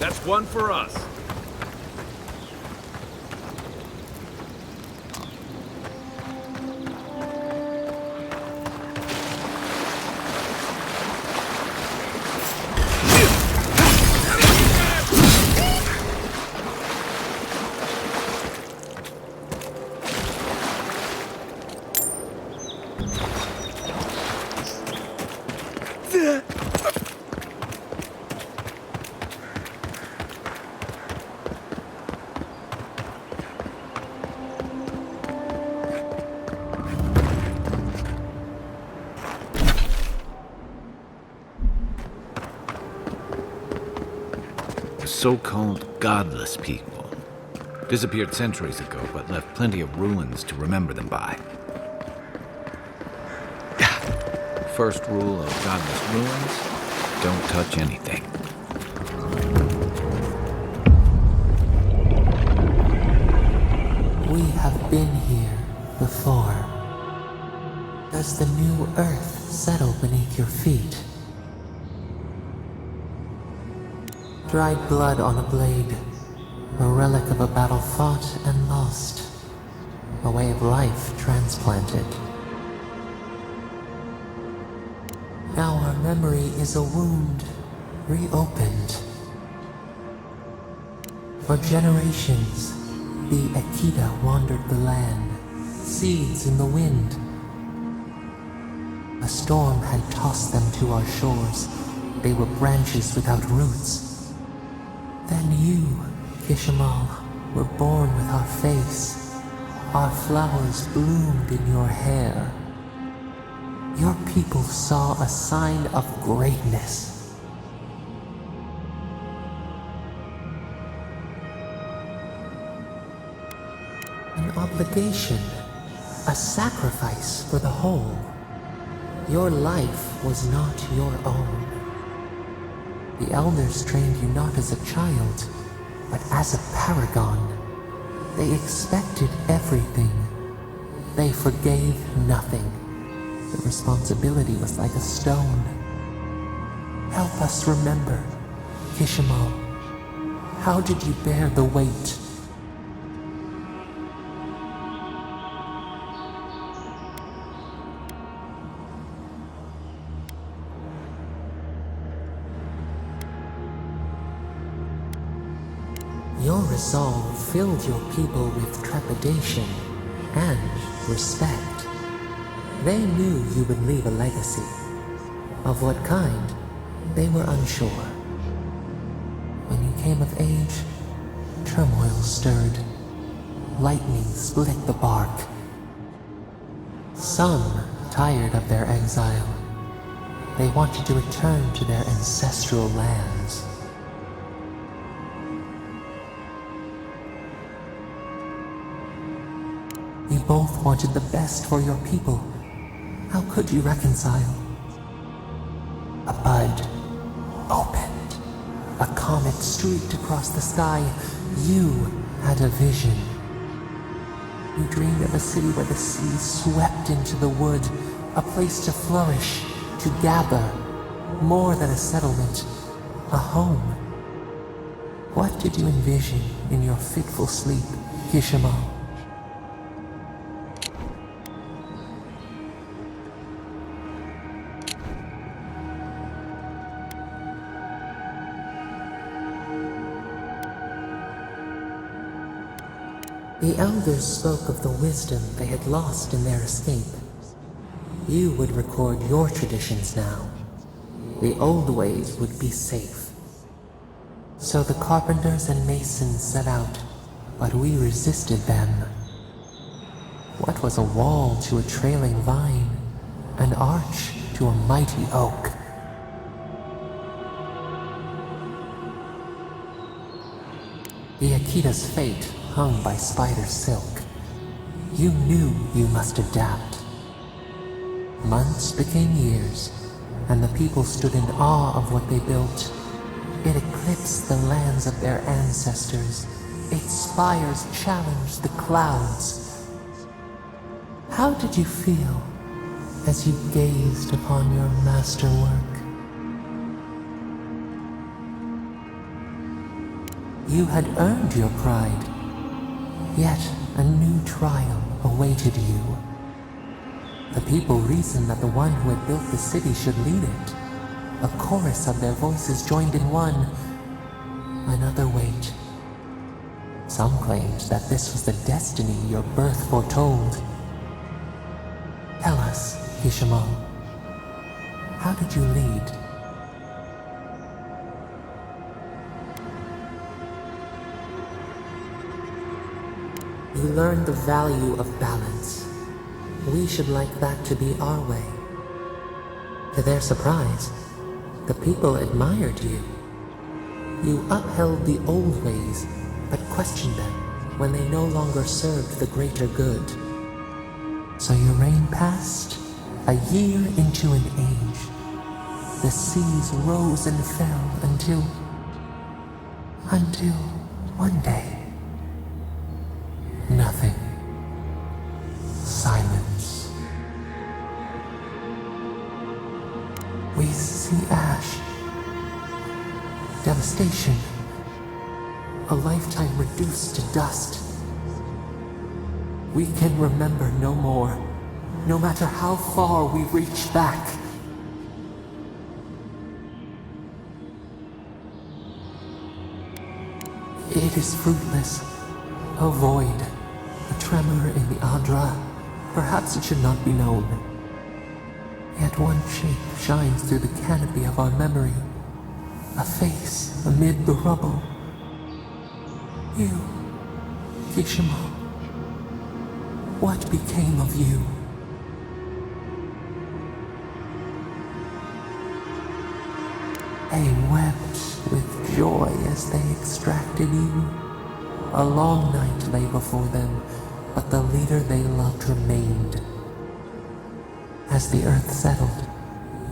B: That's one for us.
A: So-called godless people. Disappeared centuries ago, but left plenty of ruins to remember them by. First rule of godless ruins, don't touch anything.
E: We have been here before. Does the new earth settle beneath your feet? Dried blood on a blade, a relic of a battle fought and lost, a way of life transplanted. Now our memory is a wound reopened. For generations, the Akita wandered the land, seeds in the wind. A storm had tossed them to our shores. They were branches without roots. Then you, Kishimal, were born with our face. Our flowers bloomed in your hair. Your people saw a sign of greatness. An obligation, a sacrifice for the whole. Your life was not your own. The elders trained you not as a child, but as a paragon. They expected everything. They forgave nothing. The responsibility was like a stone. Help us remember, Kishimal. How did you bear the weight? Your resolve filled your people with trepidation and respect. They knew you would leave a legacy. Of what kind, they were unsure. When you came of age, turmoil stirred. Lightning split the bark. Some tired of their exile. They wanted to return to their ancestral lands. You both wanted the best for your people. How could you reconcile? A bud opened. A comet streaked across the sky. You had a vision. You dreamed of a city where the sea swept into the wood, a place to flourish, to gather, more than a settlement, a home. What did you envision in your fitful sleep, Kishimal? The elders spoke of the wisdom they had lost in their escape. You would record your traditions now. The old ways would be safe. So the carpenters and masons set out, but we resisted them. What was a wall to a trailing vine? An arch to a mighty oak? The Akita's fate hung by spider silk. You knew you must adapt. Months became years, and the people stood in awe of what they built. It eclipsed the lands of their ancestors. Its spires challenged the clouds. How did you feel as you gazed upon your masterwork? You had earned your pride. Yet a new trial awaited you. The people reasoned that the one who had built the city should lead it. A chorus of their voices joined in one. Another weight. Some claimed that this was the destiny your birth foretold. Tell us, Kishimal, how did you lead? You learned the value of balance. We should like that to be our way. To their surprise, the people admired you. You upheld the old ways, but questioned them when they no longer served the greater good. So your reign passed, a year into an age. The seas rose and fell until one day, nothing. Silence. We see ash. Devastation. A lifetime reduced to dust. We can remember no more, no matter how far we reach back. It is fruitless. A void. A tremor in the Adra. Perhaps it should not be known. Yet one shape shines through the canopy of our memory. A face amid the rubble. You, Kishima. What became of you? They wept with joy as they extracted you. A long night lay before them, but the leader they loved remained. As the earth settled,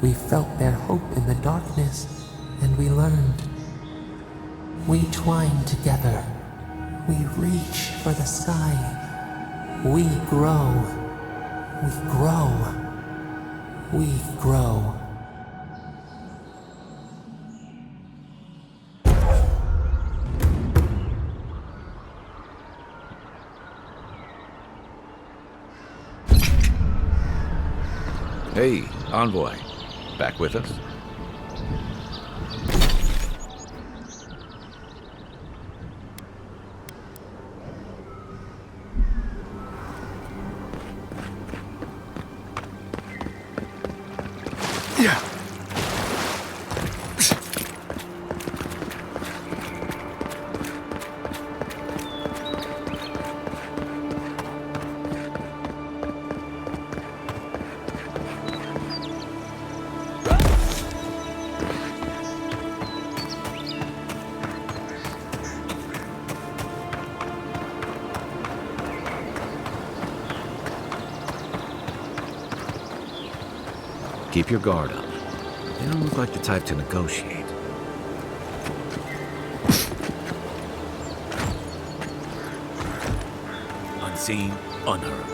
E: we felt their hope in the darkness, and we learned. We twine together. We reach for the sky. We grow. We grow. We grow.
A: Hey, Envoy. Back with us?
O: Yeah.
A: Keep your guard up. They don't look like the type to negotiate. Unseen, unheard.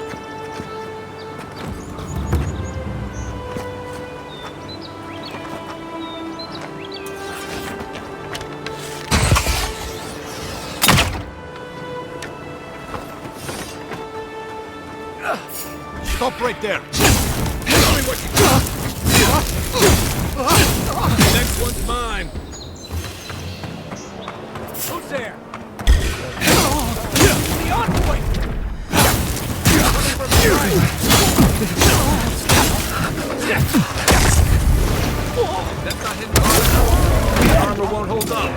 O: Stop right there! Tell me what you got! Next one's mine! Who's there? The envoy!
A: That's not hitting hard. The armor won't hold up.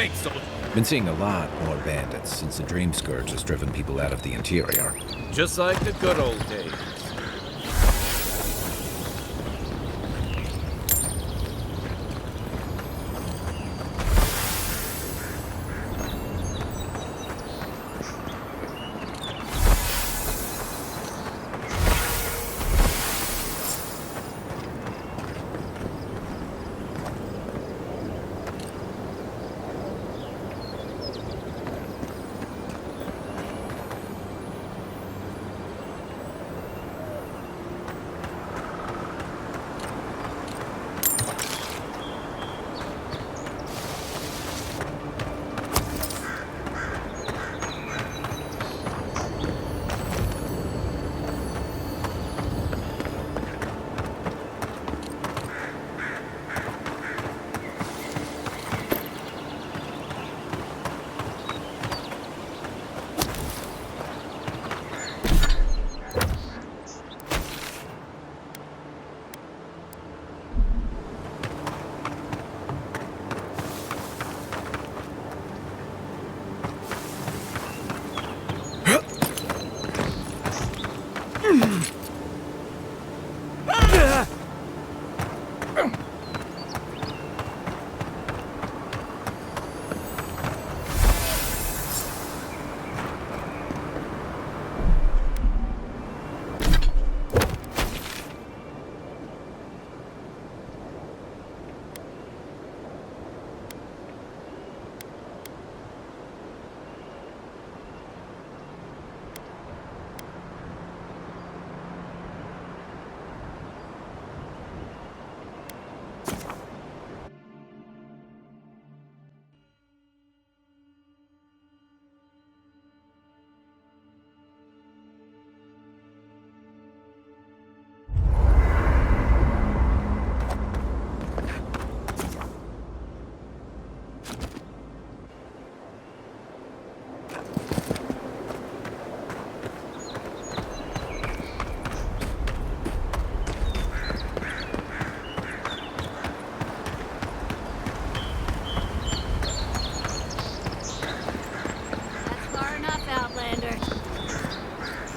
B: Thanks, soldier.
A: Been seeing a lot more bandits since the Dream Scourge has driven people out of the interior.
B: Just like the good old days.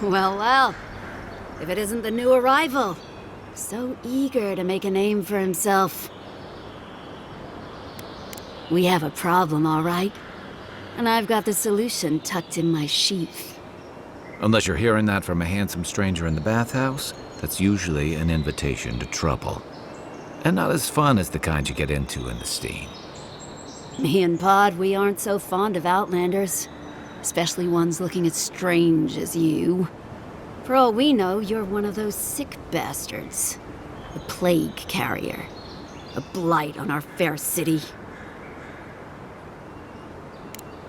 D: Well, well. If it isn't the new arrival. So eager to make a name for himself. We have a problem, all right? And I've got the solution tucked in my sheath.
A: Unless you're hearing that from a handsome stranger in the bathhouse, that's usually an invitation to trouble. And not as fun as the kind you get into in the steam.
D: Me and Pod, we aren't so fond of Outlanders. Especially ones looking as strange as you. For all we know, you're one of those sick bastards. A plague carrier. A blight on our fair city.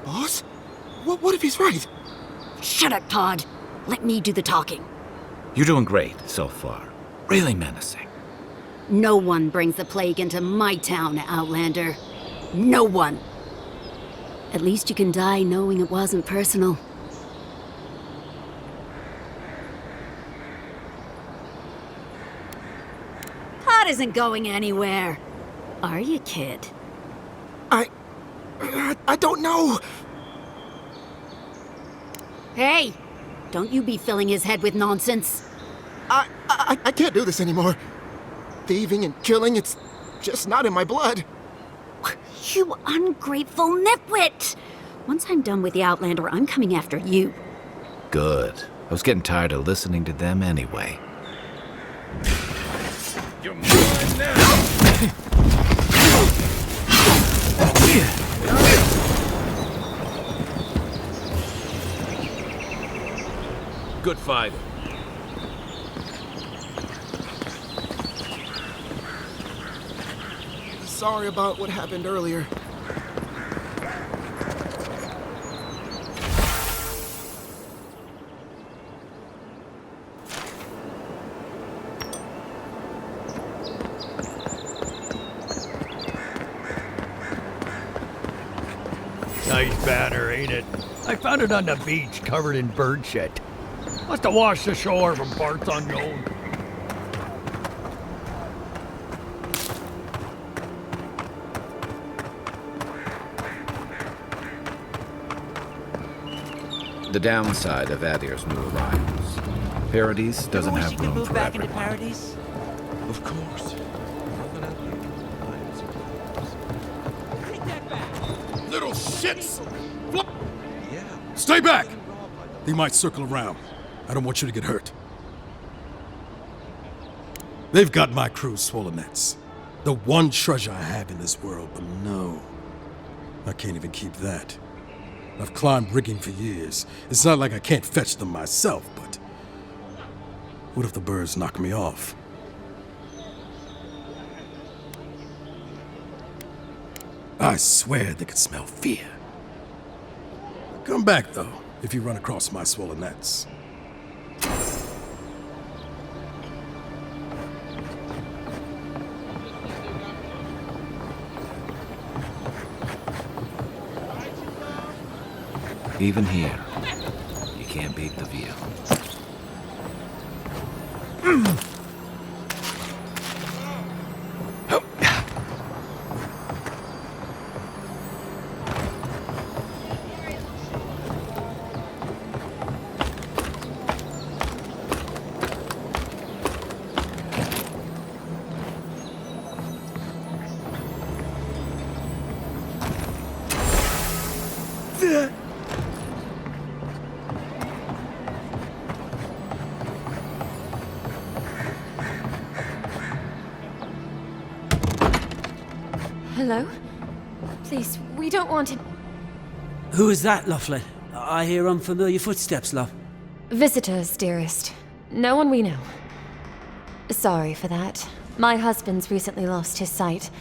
K: Boss? What if he's right?
D: Shut up, Pod. Let me do the talking.
A: You're doing great so far. Really menacing.
D: No one brings the plague into my town, Outlander. No one. At least you can die knowing it wasn't personal. Pod isn't going anywhere. Are you, kid?
K: I don't know.
D: Hey, don't you be filling his head with nonsense.
K: I can't do this anymore. Thieving and killing, it's just not in my blood.
D: You ungrateful nitwit! Once I'm done with the Outlander, I'm coming after you.
A: Good. I was getting tired of listening to them anyway.
B: You're mine now! Good fight.
K: Sorry about what happened earlier.
R: Nice banner, ain't it? I found it on the beach, covered in bird shit. Must have washed ashore from parts unknown.
A: the downside of Adir's new arrivals. Paradise doesn't
H: Ever wish
A: have
H: you could
A: room
H: move
A: for
H: back
A: everyone.
H: into Paradise?
B: Of course.
O: Little shits! Stay back! He might circle around. I don't want you to get hurt. They've got my crew's swollen nets. The one treasure I have in this world, but no. I can't even keep that. I've climbed rigging for years. It's not like I can't fetch them myself, but... what if the birds knock me off? I swear they could smell fear. Come back, though, if you run across my swollen nets.
A: Even here, you can't beat the view.
L: Hello? Please, we don't want it.
S: Who is that, Laughlin? I hear unfamiliar footsteps, love.
L: Visitors, dearest. No one we know. Sorry for that. My husband's recently lost his sight.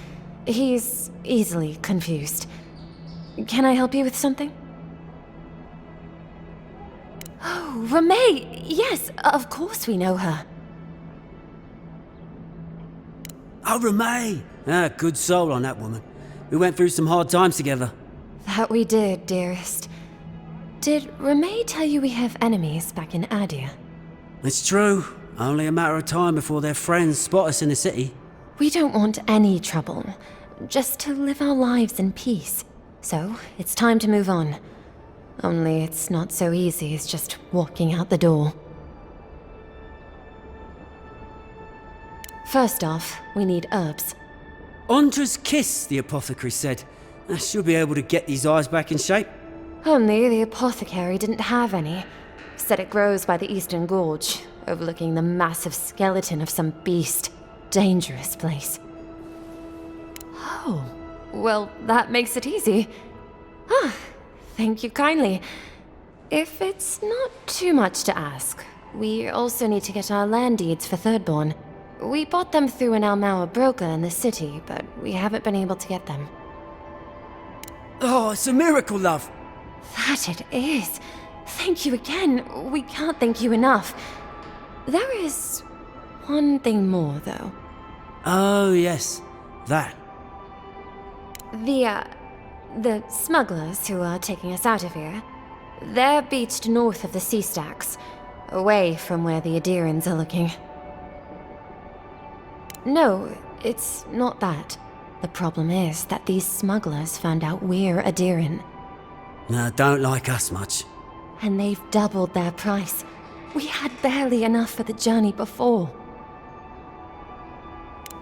L: He's easily confused. Can I help you with something? Oh, Ramay! Yes, of course we know her.
S: Oh, Ramay! Ah, good soul on that woman. We went through some hard times together.
L: That we did, dearest. Did Ramay tell you we have enemies back in Adir?
S: It's true. Only a matter of time before their friends spot us in the city.
L: We don't want any trouble. Just to live our lives in peace. So, it's time to move on. Only it's not so easy as just walking out the door. First off, we need herbs.
S: Ondra's kiss, the apothecary said. I should be able to get these eyes back in shape.
L: Only the apothecary didn't have any. Said it grows by the Eastern Gorge, overlooking the massive skeleton of some beast. Dangerous place. Oh, well, that makes it easy. Ah, thank you kindly. If it's not too much to ask, we also need to get our land deeds for Thirdborn. We bought them through an Almaua broker in the city, but we haven't been able to get them.
S: Oh, it's a miracle, love.
L: That it is. Thank you again. We can't thank you enough. There is one thing more, though.
S: Oh, yes. That.
L: The smugglers who are taking us out of here, they're beached north of the sea stacks, away from where the Adirans are looking. No, it's not that. The problem is that these smugglers found out we're Adiran.
S: No, don't like us much.
L: And they've doubled their price. We had barely enough for the journey before.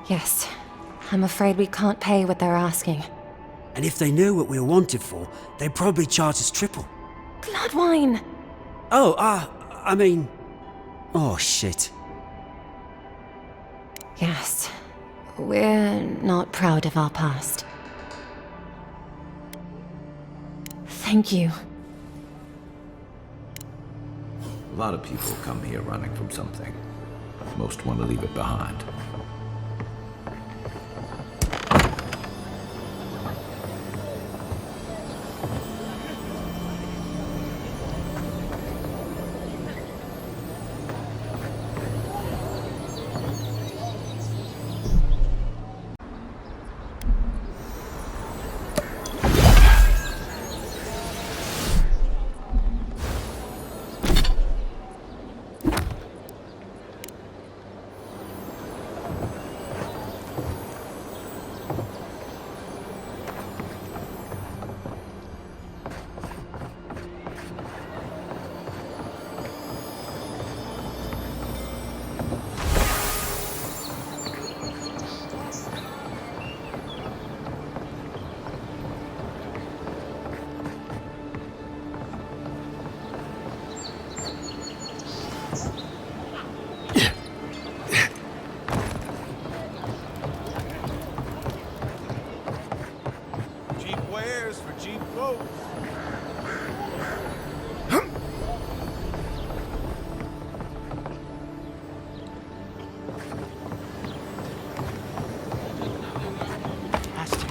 L: Yes, I'm afraid we can't pay what they're asking.
S: And if they knew what we were wanted for, they'd probably charge us triple.
L: Bloodwine!
S: Oh, I mean... Oh, shit.
L: Yes, we're not proud of our past. Thank you.
A: A lot of people come here running from something. Most want to leave it behind.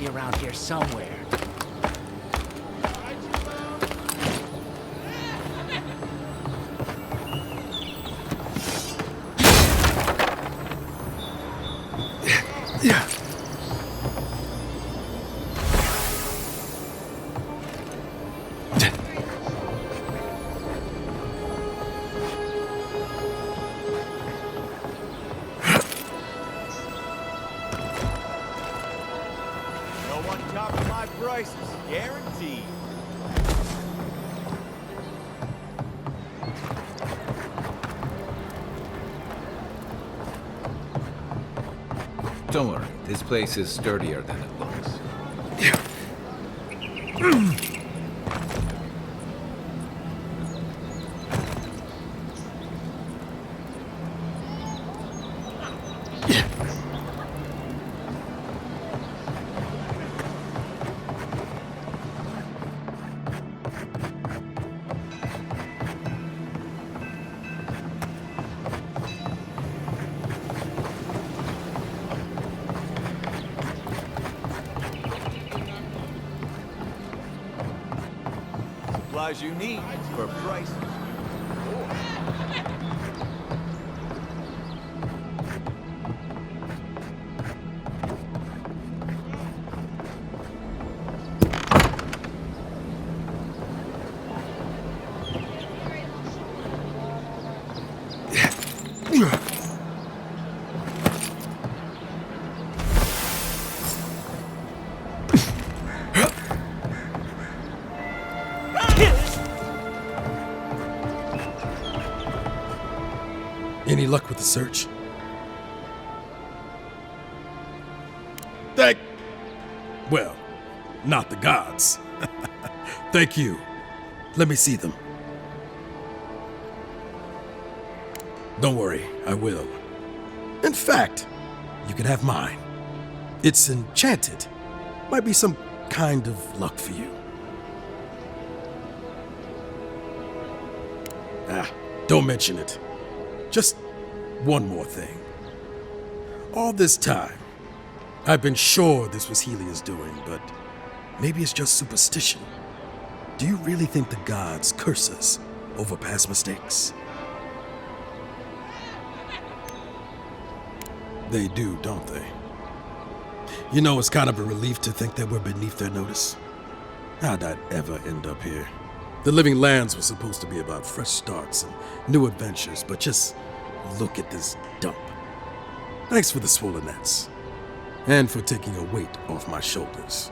T: be around here somewhere.
M: Yeah.
B: No one topping my prices, guaranteed.
A: Don't worry, this place is sturdier than it looks.
B: Supplies you need for prices.
O: Any luck with the search? Well, not the gods. Thank you. Let me see them. Don't worry, I will. In fact, you can have mine. It's enchanted. Might be some kind of luck for you. Don't mention it. Just one more thing. All this time, I've been sure this was Helia's doing, but maybe it's just superstition. Do you really think the gods curse us over past mistakes? They do, don't they? You know, it's kind of a relief to think that we're beneath their notice. How'd I ever end up here? The Living Lands was supposed to be about fresh starts and new adventures, but just look at this dump. Thanks for the swollen nets. And for taking a weight off my shoulders.